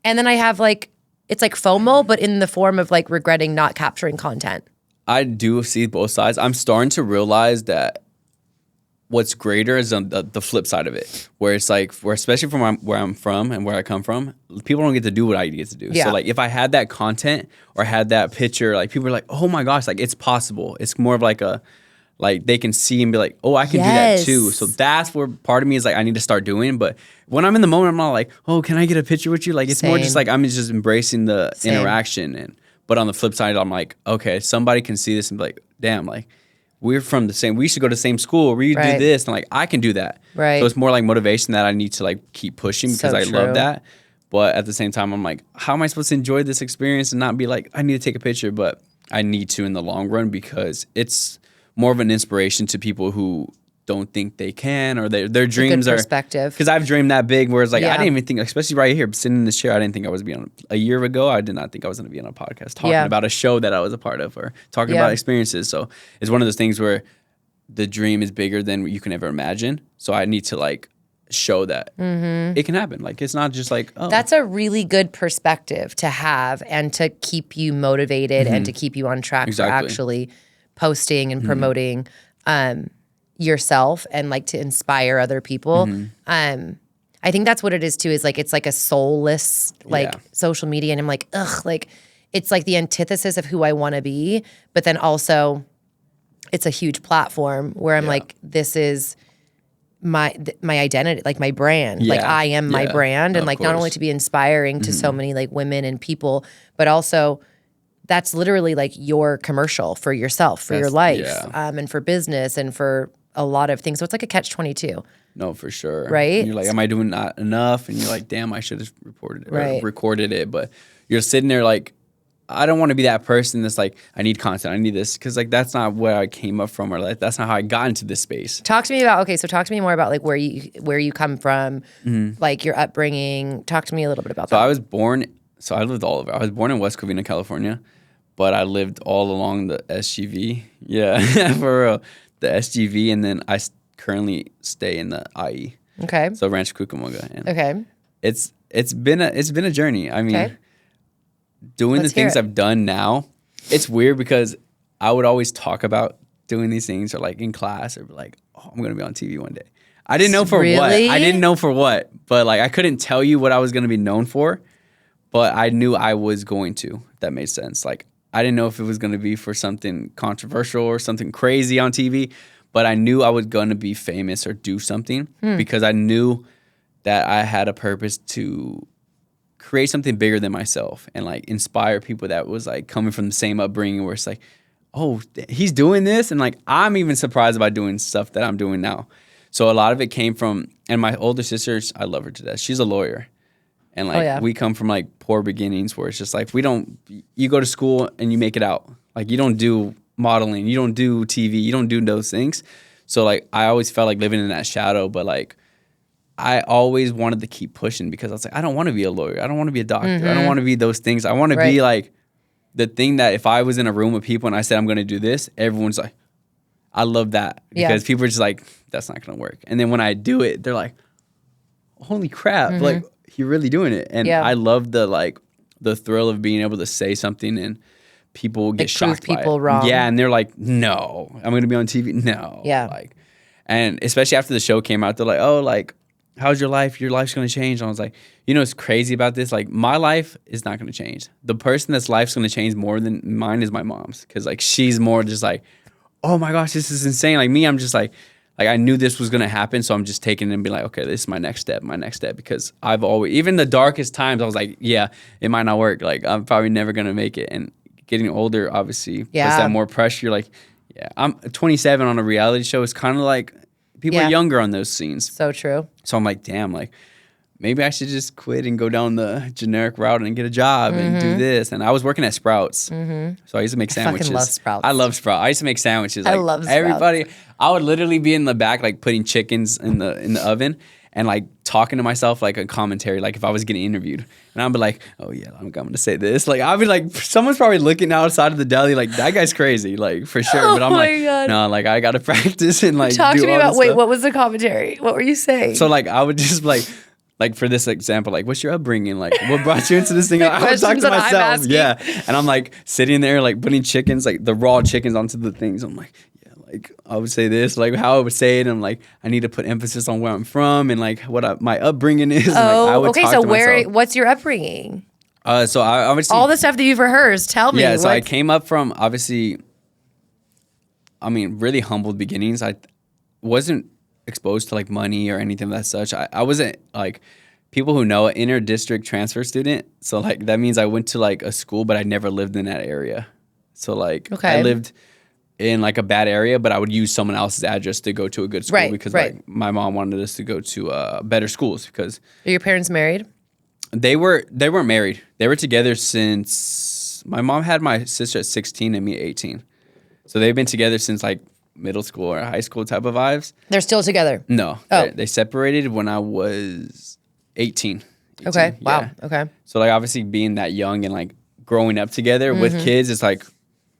And then I have like, it's like FOMO, but in the form of like regretting not capturing content. I do see both sides. I'm starting to realize that what's greater is on the flip side of it, where it's like, especially from where I'm from and where I come from, people don't get to do what I get to do. Yeah. So like if I had that content or had that picture, like people are like, oh my gosh, like it's possible. It's more of like like they can see and be like, oh, I can do that too. So that's where part of me is like, I need to start doing. But when I'm in the moment, I'm not like, oh, can I get a picture with you? Like, it's more just like, I'm just embracing the interaction. But on the flip side, I'm like, okay, somebody can see this and be like, damn, like, we're from the same, we should go to the same school, we do this, and like, I can do that. Right. So it's more like motivation that I need to like keep pushing because I love that. But at the same time, I'm like, how am I supposed to enjoy this experience and not be like, I need to take a picture, but I need to in the long run because it's more of an inspiration to people who don't think they can or their dreams are perspective. Because I've dreamed that big where it's like I didn't even think, especially right here sitting in this chair, I didn't think I was be on a year ago. I did not think I was going to be on a podcast talking about a show that I was a part of or talking about experiences. So it's one of those things where the dream is bigger than you can ever imagine. So I need to like show that it can happen. Like it's not just like, oh. That's a really good perspective to have and to keep you motivated and to keep you on track for actually posting and promoting yourself and like to inspire other people. I think that's what it is too, is like it's like a soulless like social media, and I'm like, ugh, like it's like the antithesis of who I want to be, but then also it's a huge platform where I'm like, this is my identity, like my brand. Like I am my brand, and like not only to be inspiring to so many like women and people, but also that's literally like your commercial for yourself, for your life, and for business and for a lot of things. So it's like a catch-22. No, for sure. Right? And you're like, am I doing not enough? And you're like, damn, I should have reported it or recorded it. But you're sitting there like, I don't want to be that person that's like, I need content, I need this. Because like, that's not where I came up from, or like, that's not how I got into this space. Talk to me more about like where you come from, like your upbringing. Talk to me a little bit about that. I lived all over. I was born in West Covina, California, but I lived all along the SGV. Yeah, for real. The SGV, and then I currently stay in the IE. Okay. So Rancho Cucamonga. And it's been a journey. I mean, doing the things I've done now, it's weird because I would always talk about doing these things or like in class or like, oh, I'm gonna be on TV one day. I didn't know for what. I didn't know for what, but like I couldn't tell you what I was gonna be known for, but I knew I was going to. If that made sense. Like I didn't know if it was going to be for something controversial or something crazy on TV, but I knew I was going to be famous or do something because I knew that I had a purpose to create something bigger than myself and like inspire people that was like coming from the same upbringing where it's like, oh, he's doing this. And like, I'm even surprised about doing stuff that I'm doing now. So a lot of it came from, and my older sister, I love her to death. She's a lawyer. And like we come from like poor beginnings where it's just like you go to school and you make it out. Like you don't do modeling, you don't do TV, you don't do those things. So like I always felt like living in that shadow, but like I always wanted to keep pushing because I was like, I don't want to be a lawyer. I don't want to be a doctor. I don't want to be those things. I want to be like the thing that if I was in a room with people and I said I'm going to do this, everyone's like, I love that because people are just like, that's not going to work. And then when I do it, they're like, holy crap, like you're really doing it. And I love the thrill of being able to say something and people get shocked by it. Wrong. Yeah, and they're like, no, I'm going to be on TV. No. Yeah. Like, and especially after the show came out, they're like, oh, like, how's your life? Your life's going to change. And I was like, you know what's crazy about this? Like, my life is not going to change. The person that's life's going to change more than mine is my mom's. Because, like, she's more just like, oh, my gosh, this is insane. Like, me, I'm just like I knew this was going to happen. So I'm just taking it and being like, okay, this is my next step. Because I've always, even the darkest times, I was like, yeah, it might not work. Like, I'm probably never going to make it. And getting older, obviously, puts that more pressure. You're like, yeah, I'm 27 on a reality show. It's kind of like, people are younger on those scenes. So true. So I'm like, damn, like maybe I should just quit and go down the generic route and get a job and do this. And I was working at Sprouts. So I used to make sandwiches. I fucking love Sprouts. I love Sprouts. I used to make sandwiches. I like, love Sprouts. Everybody, I would literally be in the back like putting chickens in the oven and like talking to myself like a commentary, like if I was getting interviewed. And I'd be like, oh yeah, I'm going to say this. Like I'd be like, someone's probably looking outside of the deli like, that guy's crazy, like for sure. But I'm like, God. No, like I got to practice and like talk do to me all about, this wait, stuff. what was the commentary? What were you saying? So like I would just like for this example, like what's your upbringing? Like what brought you into this thing? I would talk to myself. Yeah. And I'm like sitting there like putting chickens, like the raw chickens onto the things. I'm like, like I would say this, like how I would say it. And I'm like, I need to put emphasis on where I'm from and like what my upbringing is. And, like, I would talk to myself. What's your upbringing? So I obviously all the stuff that you've rehearsed. Tell me. Yeah, so I came up from obviously I mean, really humbled beginnings. I wasn't exposed to like money or anything of that such. I wasn't like people who know, an inter-district transfer student. So like that means I went to like a school, but I never lived in that area. So like I lived in like a bad area, but I would use someone else's address to go to a good school because like my mom wanted us to go to better schools because. Are your parents married? They weren't married. They were together since my mom had my sister at 16 and me at 18. So they've been together since like middle school or high school type of vibes. They're still together? No. Oh. They separated when I was 18. Okay. Wow. Yeah. Okay. So like obviously being that young and like growing up together with kids, it's like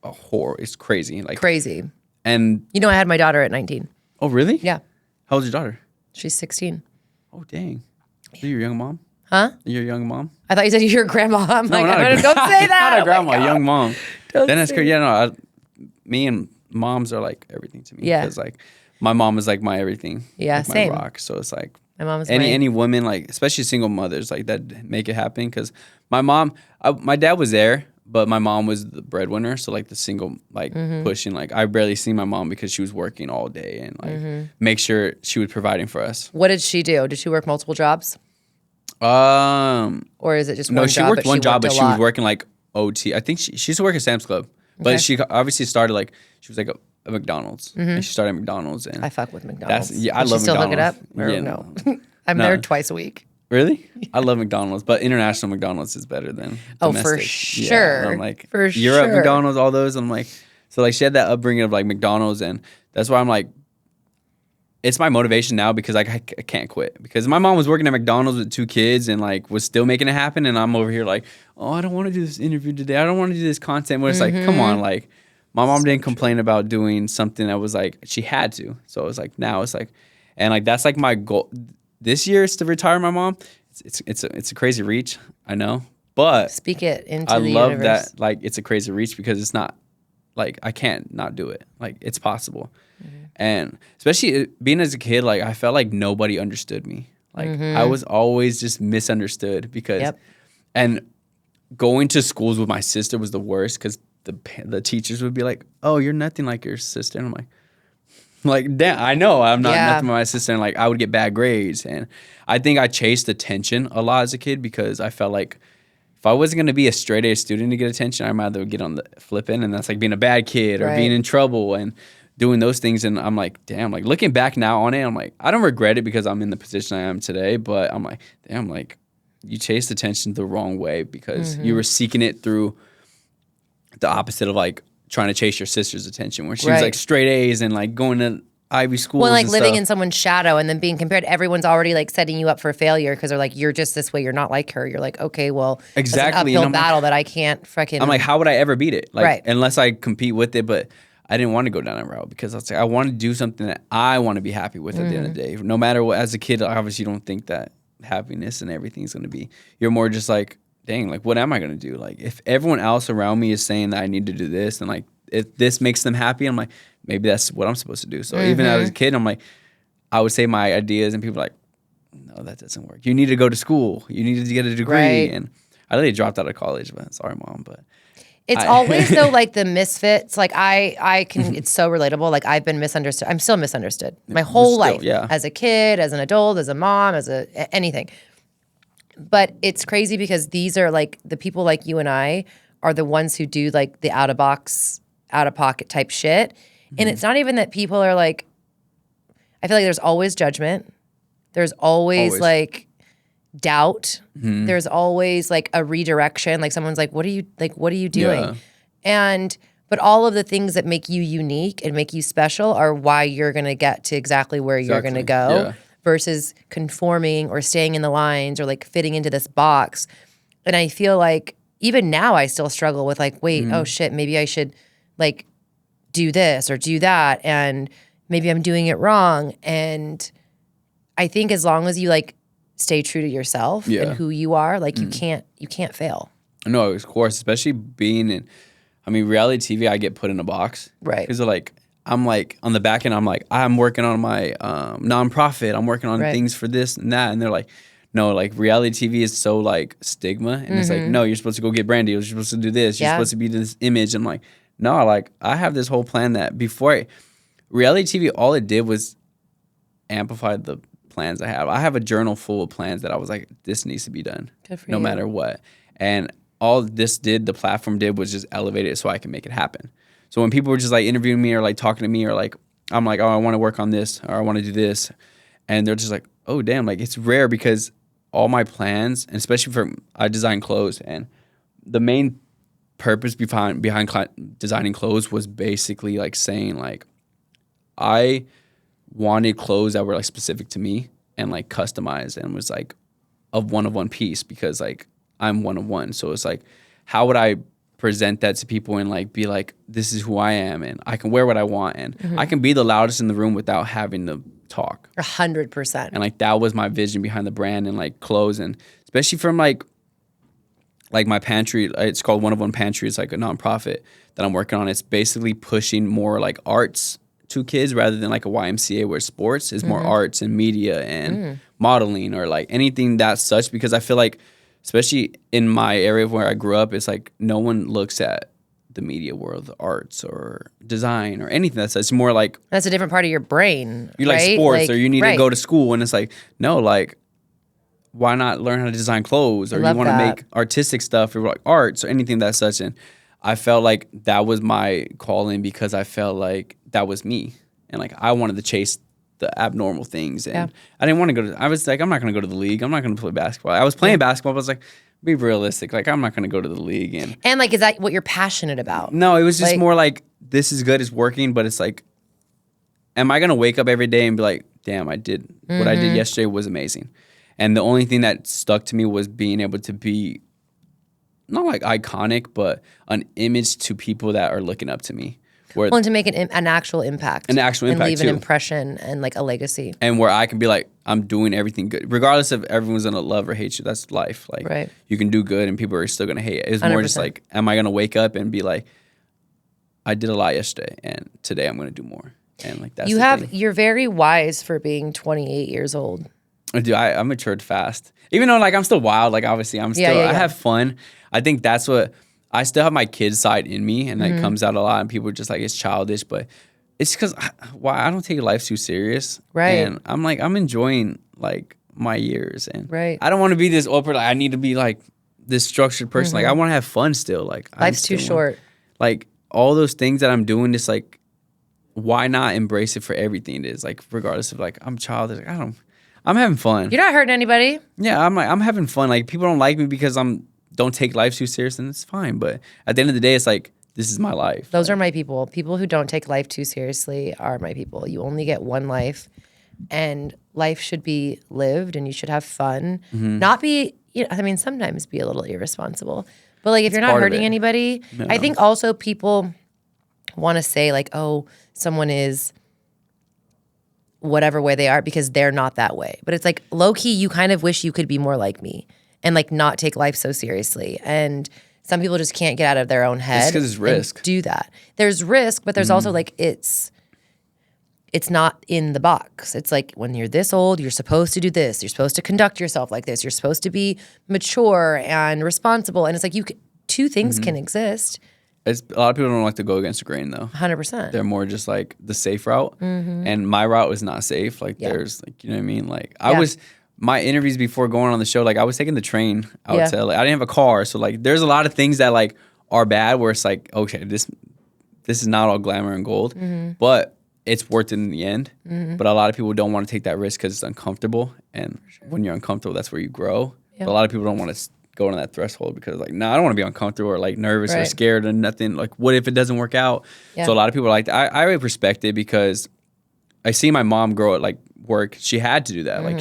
a horror. It's crazy. Like crazy. And you know, I had my daughter at 19. Oh, really? Yeah. How old's your daughter? She's 16. Oh, dang. Are you a young mom? Huh? You're a young mom? I thought you said you're a grandma. I'm no, like, don't say that. Not a grandma, a young mom. Then that's crazy. Yeah, no, me and moms are like everything to me. Yeah. Because like my mom is like my everything. Yeah, like same. My rock. So it's like my mom is any woman, like especially single mothers, like that make it happen. Because my mom, my dad was there, but my mom was the breadwinner. So like the single, like pushing, like I barely see my mom because she was working all day and like make sure she was providing for us. What did she do? Did she work multiple jobs? Or is it just one job? No, she worked one job, but she was working like OT. I think she used to work at Sam's Club, but she obviously started like she was like a McDonald's, and she started at McDonald's. And I fuck with McDonald's. I love still McDonald's. Hook it up? Or no. I'm there twice a week. Really? I love McDonald's, but international McDonald's is better than domestic. For sure. Yeah, I'm like Europe McDonald's, all those. I'm like, so like she had that upbringing of like McDonald's, and that's why I'm like, it's my motivation now because I can't quit. Because my mom was working at McDonald's with 2 kids and like was still making it happen, and I'm over here like, oh, I don't want to do this interview today. I don't want to do this content. Where it's like, come on, like my mom didn't complain about doing something that was like she had to. So it was like now it's like, and like that's like my goal this year is to retire my mom. It's a crazy reach, I know, but speak it into the universe. I love that like it's a crazy reach because it's not like I can't not do it. Like it's possible. And especially being as a kid, like I felt like nobody understood me. Like I was always just misunderstood because, and going to schools with my sister was the worst because the teachers would be like, "Oh, you're nothing like your sister," and I'm like, damn, I know I'm not nothing like my sister, and like I would get bad grades, and I think I chased attention a lot as a kid because I felt like if I wasn't gonna be a straight A student to get attention, I might either get on the flip end, and that's like being a bad kid or being in trouble and doing those things. And I'm like, damn, like looking back now on it, I'm like, I don't regret it because I'm in the position I am today, but I'm like, damn, like you chased attention the wrong way because you were seeking it through the opposite of like trying to chase your sister's attention where she was like straight A's and like going to Ivy schools. Well, like and living stuff. in someone's shadow and then being compared. Everyone's already like setting you up for failure because they're like, you're just this way. You're not like her. You're like, okay, well, exactly. That's an uphill battle that I can't freaking. I'm like, how would I ever beat it? Like, unless I compete with it, but I didn't want to go down that route because I was like, I want to do something that I want to be happy with at the end of the day. No matter what, as a kid, obviously you don't think that happiness and everything's going to be, you're more just like, dang, like what am I going to do? Like if everyone else around me is saying that I need to do this and like if this makes them happy, I'm like, maybe that's what I'm supposed to do. So even as a kid, I'm like, I would say my ideas and people are like, no, that doesn't work. You need to go to school. You need to get a degree. And I literally dropped out of college, but sorry, Mom, but. It's always though like the misfits. Like I can. It's so relatable. Like I've been misunderstood. I'm still misunderstood my whole life. As a kid, as an adult, as a mom, as anything. But it's crazy because these are like the people like you and I are the ones who do like the out of box, out of pocket type shit. And it's not even that people are like. I feel like there's always judgment. There's always. Like. Doubt. There's always like a redirection. Like someone's like, what are you doing? But all of the things that make you unique and make you special are why you're going to get to exactly where you're going to go versus conforming or staying in the lines or like fitting into this box. And I feel like even now I still struggle with like, wait, oh shit, maybe I should like do this or do that. And maybe I'm doing it wrong. And I think as long as you like, stay true to yourself and who you are. Like you can't fail. No, of course, especially being in, I mean, reality TV, I get put in a box. Right. Because like, I'm like, on the back end, I'm like, I'm working on my nonprofit. I'm working on things for this and that. And they're like, no, like reality TV is so like stigma. And it's like, no, you're supposed to go get brand deals. You're supposed to do this. You're supposed to be this image. I'm like, no, like I have this whole plan that reality TV, all it did was amplify the plans I have. I have a journal full of plans that I was like, this needs to be done no matter what. And all the platform did was just elevate it so I can make it happen. So when people were just like interviewing me or like talking to me or like, I'm like, oh, I want to work on this or I want to do this. And they're just like, oh, damn, like it's rare because all my plans, and especially I design clothes, and the main purpose behind designing clothes was basically like saying like, I wanted clothes that were like specific to me and like customized and was like a one piece because like I'm one of one. So it's like, how would I present that to people and like be like, this is who I am and I can wear what I want and I can be the loudest in the room without having to talk. 100%. And like that was my vision behind the brand and like clothes, and especially from like my pantry. It's called One of One Pantry. It's like a nonprofit that I'm working on. It's basically pushing more like arts to kids rather than like a YMCA where sports is more arts and media and modeling or like anything that such, because I feel like especially in my area of where I grew up, it's like no one looks at the media world, the arts or design or anything that's such. It's more like that's a different part of your brain. You like sports or you need to go to school, and it's like, no, like why not learn how to design clothes, or you want to make artistic stuff or like arts or anything that's such. And I felt like that was my calling because I felt like that was me. And like I wanted to chase the abnormal things. And I didn't want to I was like, I'm not going to go to the league. I'm not going to play basketball. I was playing basketball, but I was like, be realistic. Like, I'm not going to go to the league. And like, is that what you're passionate about? No, it was just more like, this is good, it's working, but it's like, am I going to wake up every day and be like, damn, what I did yesterday was amazing. And the only thing that stuck to me was being able to be not like iconic, but an image to people that are looking up to me. And to make an actual impact. An actual impact, and leave an impression and like a legacy. And where I can be like, I'm doing everything good. Regardless if everyone's going to love or hate you, that's life. Like, you can do good and people are still going to hate it. It's more 100%. Just like, am I going to wake up and be like, I did a lot yesterday and today I'm going to do more. And like, that's you're very wise for being 28 years old. Dude, I matured fast. Even though like I'm still wild, like obviously I'm still, I have fun. I think that's what, I still have my kid side in me, and that comes out a lot, and people are just like, it's childish, but it's because I don't take life too serious. Right. And I'm like, I'm enjoying like my years, and I don't want to be this awkward, like I need to be like this structured person. Like I want to have fun still. Like life's too short. Like all those things that I'm doing, just like, why not embrace it for everything it is? Like regardless of like, I'm childish, like, I'm having fun. You're not hurting anybody. Yeah, I'm having fun. Like people don't like me because don't take life too serious, and it's fine. But at the end of the day, it's like, this is my life. Those are my people. People who don't take life too seriously are my people. You only get one life, and life should be lived, and you should have fun. Not be, sometimes be a little irresponsible. But like, if you're not hurting anybody, I think also people want to say like, oh, someone is whatever way they are because they're not that way. But it's like, low key, you kind of wish you could be more like me. And like not take life so seriously. And some people just can't get out of their own head. It's because it's risk. Do that. There's risk, but there's also like it's not in the box. It's like when you're this old, you're supposed to do this. You're supposed to conduct yourself like this. You're supposed to be mature and responsible. And it's like two things can exist. A lot of people don't like to go against the grain though. 100%. They're more just like the safe route. And my route was not safe. Like there's like, you know what I mean? Like my interviews before going on the show, like I was taking the train out to LA. I didn't have a car. So like there's a lot of things that like are bad where it's like, okay, this is not all glamour and gold, but it's worth it in the end. But a lot of people don't want to take that risk because it's uncomfortable. And when you're uncomfortable, that's where you grow. But a lot of people don't want to go on that threshold because like, no, I don't want to be uncomfortable or like nervous or scared or nothing. Like what if it doesn't work out? So a lot of people are like, I really respect it because I see my mom grow at like work. She had to do that. Like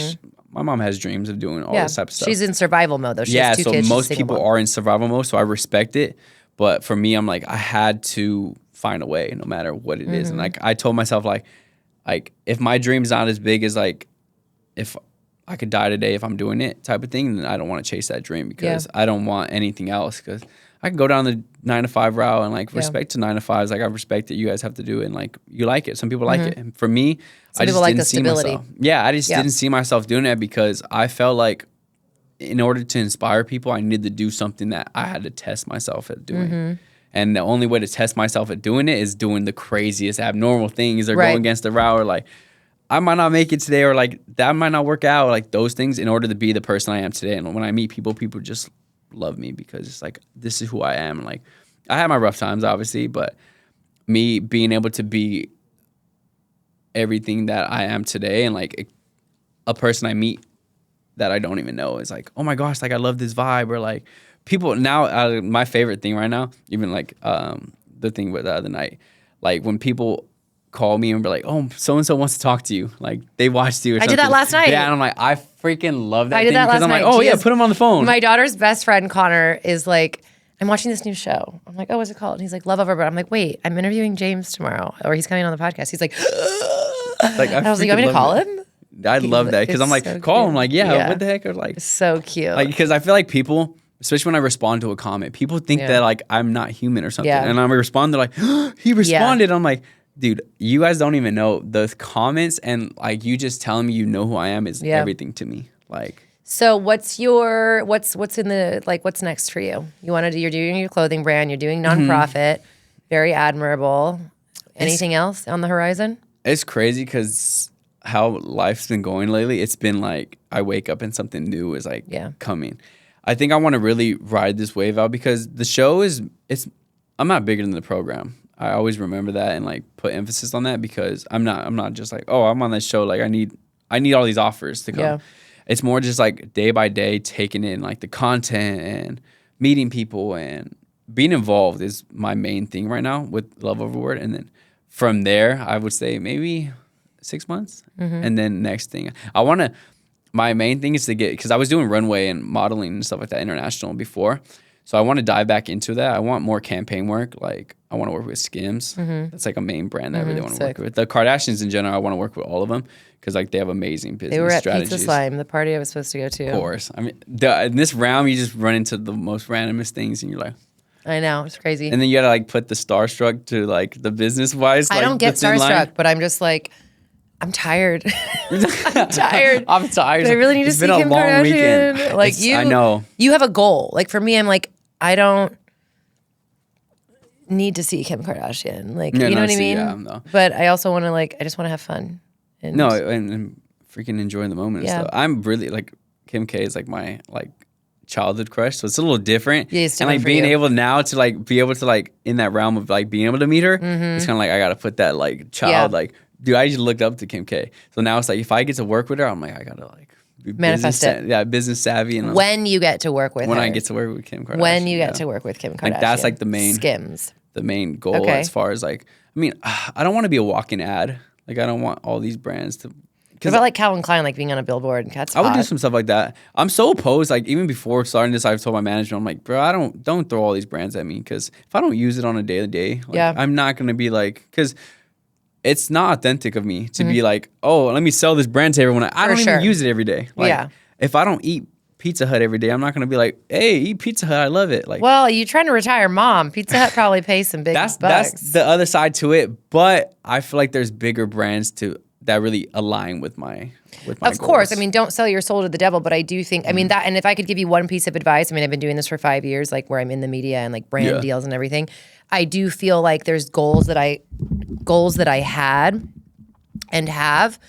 my mom has dreams of doing all this type of stuff. She's in survival mode though. She has two kids, most people are in survival mode, so I respect it. But for me, I'm like, I had to find a way no matter what it is. And like I told myself like if my dream's not as big as like if I could die today if I'm doing it type of thing, then I don't want to chase that dream because I don't want anything else. Because I can go down the 9-to-5 route and like respect to 9-to-5s. Like I respect that you guys have to do it and like you like it. Some people like it. And for me, I just didn't see myself. Yeah, I just didn't see myself doing that because I felt like in order to inspire people, I needed to do something that I had to test myself at doing. And the only way to test myself at doing it is doing the craziest abnormal things or going against the route, or like I might not make it today, or like that might not work out, like those things, in order to be the person I am today. And when I meet people just love me because it's like, this is who I am. Like I had my rough times, obviously, but me being able to be everything that I am today, and like a person I meet that I don't even know is like, oh my gosh, like I love this vibe. Or like people now, my favorite thing right now, even like the thing with the other night, like when people call me and be like, oh, so-and-so wants to talk to you. Like they watched you or something. I did that last night. Yeah, and I'm like, I freaking love that I thing. did that last I'm night. like, oh yeah, put him on the phone. My daughter's best friend, Connor, is like, I'm watching this new show. I'm like, oh, what's it called? And he's like, Love Overboard. I'm like, wait, I'm interviewing James tomorrow, or he's coming on the podcast. He's like, like I was like, you want me to call him? I love that because I'm like, so call cute. him. Like, yeah, what the heck? Or like, so cute. like, because I feel like people, especially when I respond to a comment, people think that like I'm not human or something. Yeah. And I respond, they're like, he responded. I'm like, dude, you guys don't even know the comments, and like you just telling me you know who I am is everything to me. Like, so what's in the, like, what's next for you? You're doing your clothing brand, you're doing nonprofit, very admirable. Anything else on the horizon? It's crazy because how life's been going lately. It's been like I wake up and something new is like coming. I think I want to really ride this wave out because the show I'm not bigger than the program. I always remember that and like put emphasis on that because I'm not just like, oh, I'm on this show. Like I need all these offers to come. Yeah. It's more just like day by day taking in like the content and meeting people and being involved is my main thing right now with Love Overboard. And then from there, I would say maybe 6 months. Mm-hmm. And then next thing, my main thing is to get, because I was doing runway and modeling and stuff like that international before. So I want to dive back into that. I want more campaign work. Like I want to work with Skims. Mm-hmm. That's like a main brand that I really want to work with. The Kardashians in general, I want to work with all of them because like they have amazing business strategies. They were at Pizza Slime, the party I was supposed to go to. Of course. I mean, in this realm, you just run into the most randomest things and you're like, I know, it's crazy. And then you gotta like put the starstruck to like the business wise. I don't get starstruck, but I'm just like, I'm tired. I'm tired. I'm tired. But I really need to see Kim Kardashian. Weekend. Like I know. You have a goal. Like for me, I'm like, I don't need to see Kim Kardashian. Like, you know what I mean? Yeah, no. But I also want to I just want to have fun. And freaking enjoy the moment and stuff. I'm really like, Kim K is like my childhood crush, so it's a little different. Yeah, it's and like being able now to like be able to like in that realm of like being able to meet her, it's kind of like I gotta put that like child like, dude, I just looked up to Kim K. So now it's like if I get to work with her, I'm like I gotta like be manifest it. Business savvy. And when you get to work with her. When I get to work with Kim Kardashian. When you get to work with Kim Kardashian. Like that's like the main Skims. The main goal as far as like, I mean, I don't want to be a walking ad. Like I don't want all these brands to. What about like Calvin Klein, like being on a billboard and Cat's I would do some stuff like that. I'm so opposed. Like even before starting this, I've told my manager, I'm like, bro, don't throw all these brands at me because if I don't use it on a day to day, I'm not gonna be like, because it's not authentic of me to be like, oh, let me sell this brand to everyone. I don't even use it every day. Like, if I don't eat Pizza Hut every day, I'm not gonna be like, hey, eat Pizza Hut, I love it. Like, well, you trying to retire mom? Pizza Hut probably pays some big bucks. That's the other side to it. But I feel like there's bigger brands that really align with my of course. I mean, don't sell your soul to the devil, but I do think, I mean, that, and if I could give you one piece of advice, I mean, I've been doing this for 5 years, like where I'm in the media and like brand deals and everything. I do feel like there's goals that I had and have,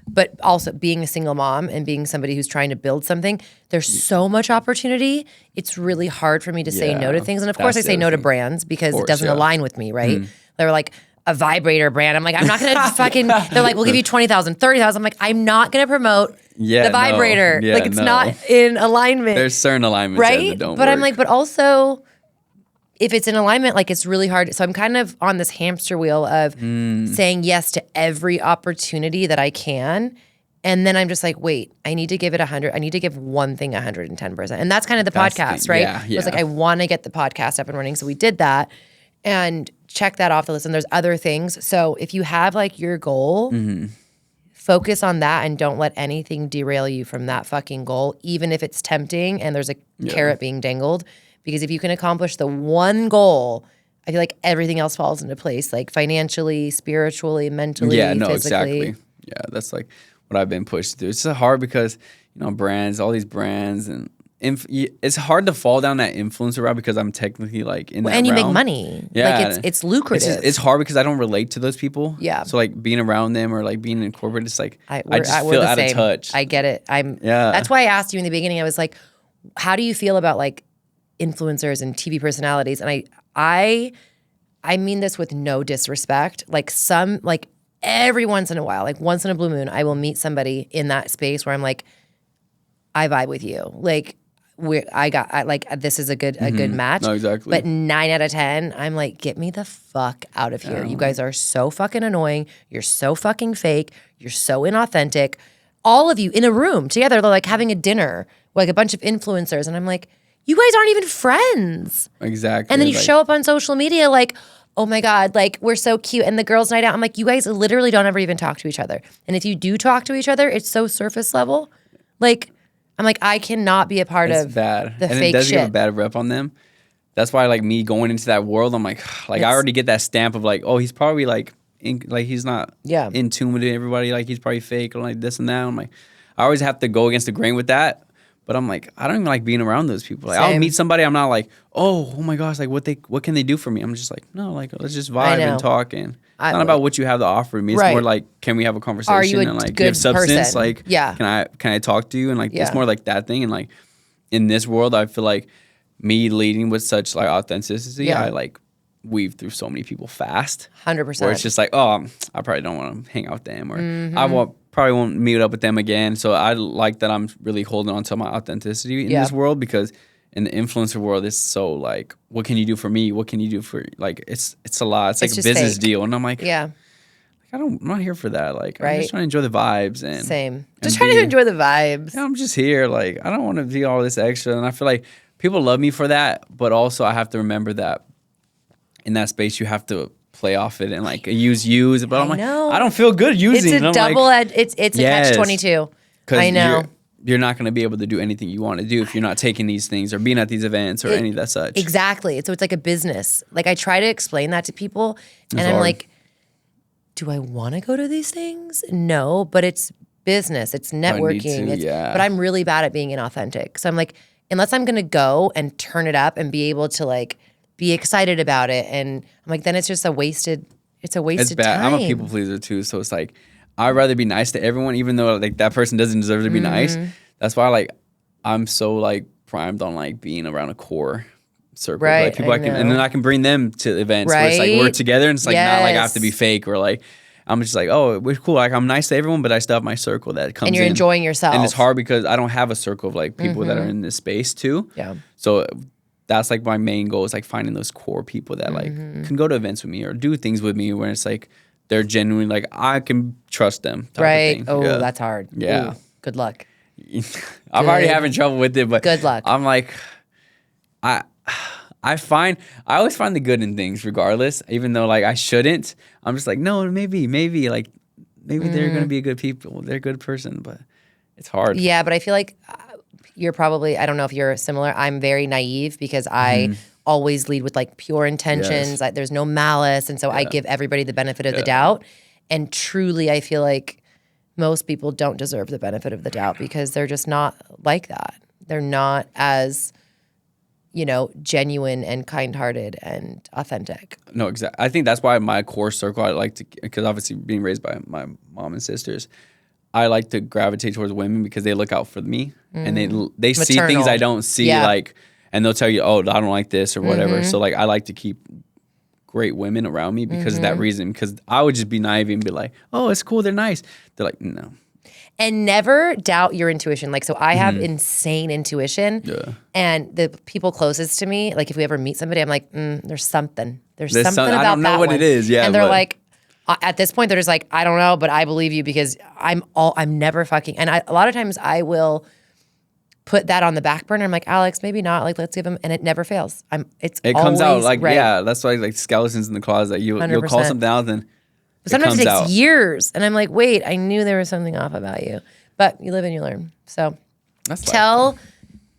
but also being a single mom and being somebody who's trying to build something, there's so much opportunity. It's really hard for me to say no to things. And of course I say no to brands because it doesn't align with me, right? They're like, a vibrator brand. I'm like, I'm not gonna fucking. They're like, we'll give you 20,000, 30,000. I'm like, I'm not gonna promote the vibrator. Like, it's not in alignment. There's certain alignments, right? That don't but work. I'm like, but also, if it's in alignment, like it's really hard. So I'm kind of on this hamster wheel of saying yes to every opportunity that I can. And then I'm just like, wait, I need to give it 100. I need to give one thing 110%. And that's kind of the podcast, right? Yeah. It's like, I want to get the podcast up and running. So we did that. And check that off the list. And there's other things. So if you have like your goal, focus on that and don't let anything derail you from that fucking goal, even if it's tempting and there's a carrot being dangled. Because if you can accomplish the one goal, I feel like everything else falls into place, like financially, spiritually, mentally, physically. Exactly. Yeah, that's like what I've been pushed through. It's so hard because, brands, all these brands, and it's hard to fall down that influencer route because I'm technically like in that and you realm. make money. Yeah, like it's lucrative. It's hard because I don't relate to those people. Yeah. So like being around them or like being in corporate, it's like I just we're feel the out same. of touch. I get it. Yeah. That's why I asked you in the beginning. I was like, how do you feel about like influencers and TV personalities? And I mean this with no disrespect. Like every once in a while, like once in a blue moon, I will meet somebody in that space where I'm like, I vibe with you. Like this is a good match. No, exactly. But 9 out of 10, I'm like, get me the fuck out of here. You guys are so fucking annoying. You're so fucking fake. You're so inauthentic. All of you in a room together, they're like having a dinner, like a bunch of influencers. And I'm like, you guys aren't even friends. Exactly. And then you show up on social media like, oh my God, like we're so cute. And the girls' night out, I'm like, you guys literally don't ever even talk to each other. And if you do talk to each other, it's so surface level. Like, I'm like, I cannot be a part of bad. the and fake it does shit. give a bad rep on them. That's why like me going into that world, I'm like I already get that stamp of like, oh, he's probably like he's not in tune with everybody. Like he's probably fake or like this and that. I'm like, I always have to go against the grain with that. But I'm like, I don't even like being around those people. Like I'll meet somebody, I'm not like, oh my gosh, like what can they do for me? I'm just like, no, like let's just vibe and talk. And it's not about what you have to offer me. It's more like, can we have a conversation? Are you a and like, good do you have substance? person? Like, can I talk to you? And like, Yeah. it's more like that thing. And like, in this world, I feel like me leading with such like authenticity, I like weave through so many people fast. 100%. Where it's just like, oh, I probably don't want to hang out with them, or I probably won't meet up with them again. So I like that I'm really holding on to my authenticity in this world, because in the influencer world, it's so like, what can you do for me? What can you do for, like, it's a lot. It's like a business fake. deal. And I'm like, yeah. I'm not here for that. Like, I'm just trying to enjoy the vibes. And Same. Just trying to enjoy the vibes. Yeah, I'm just here. Like, I don't want to be all this extra. And I feel like people love me for that. But also, I have to remember that in that space, you have to play off it and like use. But I'm like, I don't feel good using it. It's a double-edged, it's a catch-22. I know. You're not going to be able to do anything you want to do if you're not taking these things or being at these events or any of that such. Exactly. So it's like a business. Like I try to explain that to people, and I'm like, do I want to go to these things? No, but it's business. It's networking. But I'm really bad at being inauthentic. So I'm like, unless I'm going to go and turn it up and be able to like be excited about it, and I'm like, then it's just a wasted time. I'm a people pleaser too, so it's like I'd rather be nice to everyone, even though like that person doesn't deserve to be nice. That's why like I'm so like primed on like being around a core circle, right? Like people and then I can bring them to events where it's like we're together, and it's like not like I have to be fake, or like I'm just like, oh, we're cool. Like I'm nice to everyone, but I still have my circle that comes in. And you're enjoying yourself. And it's hard because I don't have a circle of like people that are in this space too. Yeah. So that's like my main goal, is like finding those core people that like can go to events with me or do things with me where it's like they're genuine, like I can trust them. Right. Oh, that's hard. Yeah. Ooh, good luck. I'm already having trouble with it, but good luck. I'm like, I always find the good in things regardless, even though like I shouldn't. I'm just like, no, maybe they're going to be good people. They're a good person, but it's hard. Yeah, but I feel like you're probably, I don't know if you're similar. I'm very naive because I always lead with like pure intentions. Like, there's no malice. And so I give everybody the benefit of the doubt. And truly, I feel like most people don't deserve the benefit of the doubt because they're just not like that. They're not as, genuine and kind-hearted and authentic. No, exactly. I think that's why my core circle, I like to, because obviously being raised by my mom and sisters, I like to gravitate towards women because they look out for me and they see things I don't see, like, and they'll tell you, oh, I don't like this or whatever. So like I like to keep great women around me because of that reason. Because I would just be naive and be like, oh, it's cool, they're nice. They're like, no. And never doubt your intuition. Like, so I have insane intuition. Yeah. And the people closest to me, like if we ever meet somebody, I'm like, there's something. There's something about that. I don't know what it is. Yeah. And they're like, at this point, they're just like, I don't know, but I believe you because I'm never fucking, and a lot of times I will put that on the back burner. I'm like, Alex, maybe not. Like, let's give him, and it never fails. It comes out like, right. That's why like skeletons in the closet. You'll call something out, and sometimes it takes years, and I'm like, wait, I knew there was something off about you, but you live and you learn. So tell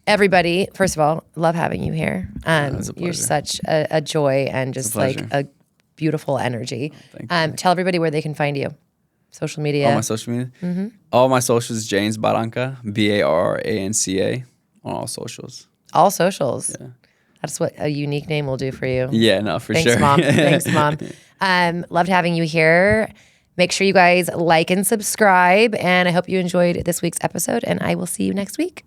everybody, first of all, love having you here. You're such a joy and just like a beautiful energy. Tell everybody where they can find you. Social media. All my social media? All my socials, James Barranca, Barranca, on on all socials. All socials. Yeah. That's what a unique name will do for you. Yeah, no, for Thanks, sure. Mom. Thanks, Mom. Loved having you here. Make sure you guys like and subscribe. And I hope you enjoyed this week's episode. And I will see you next week.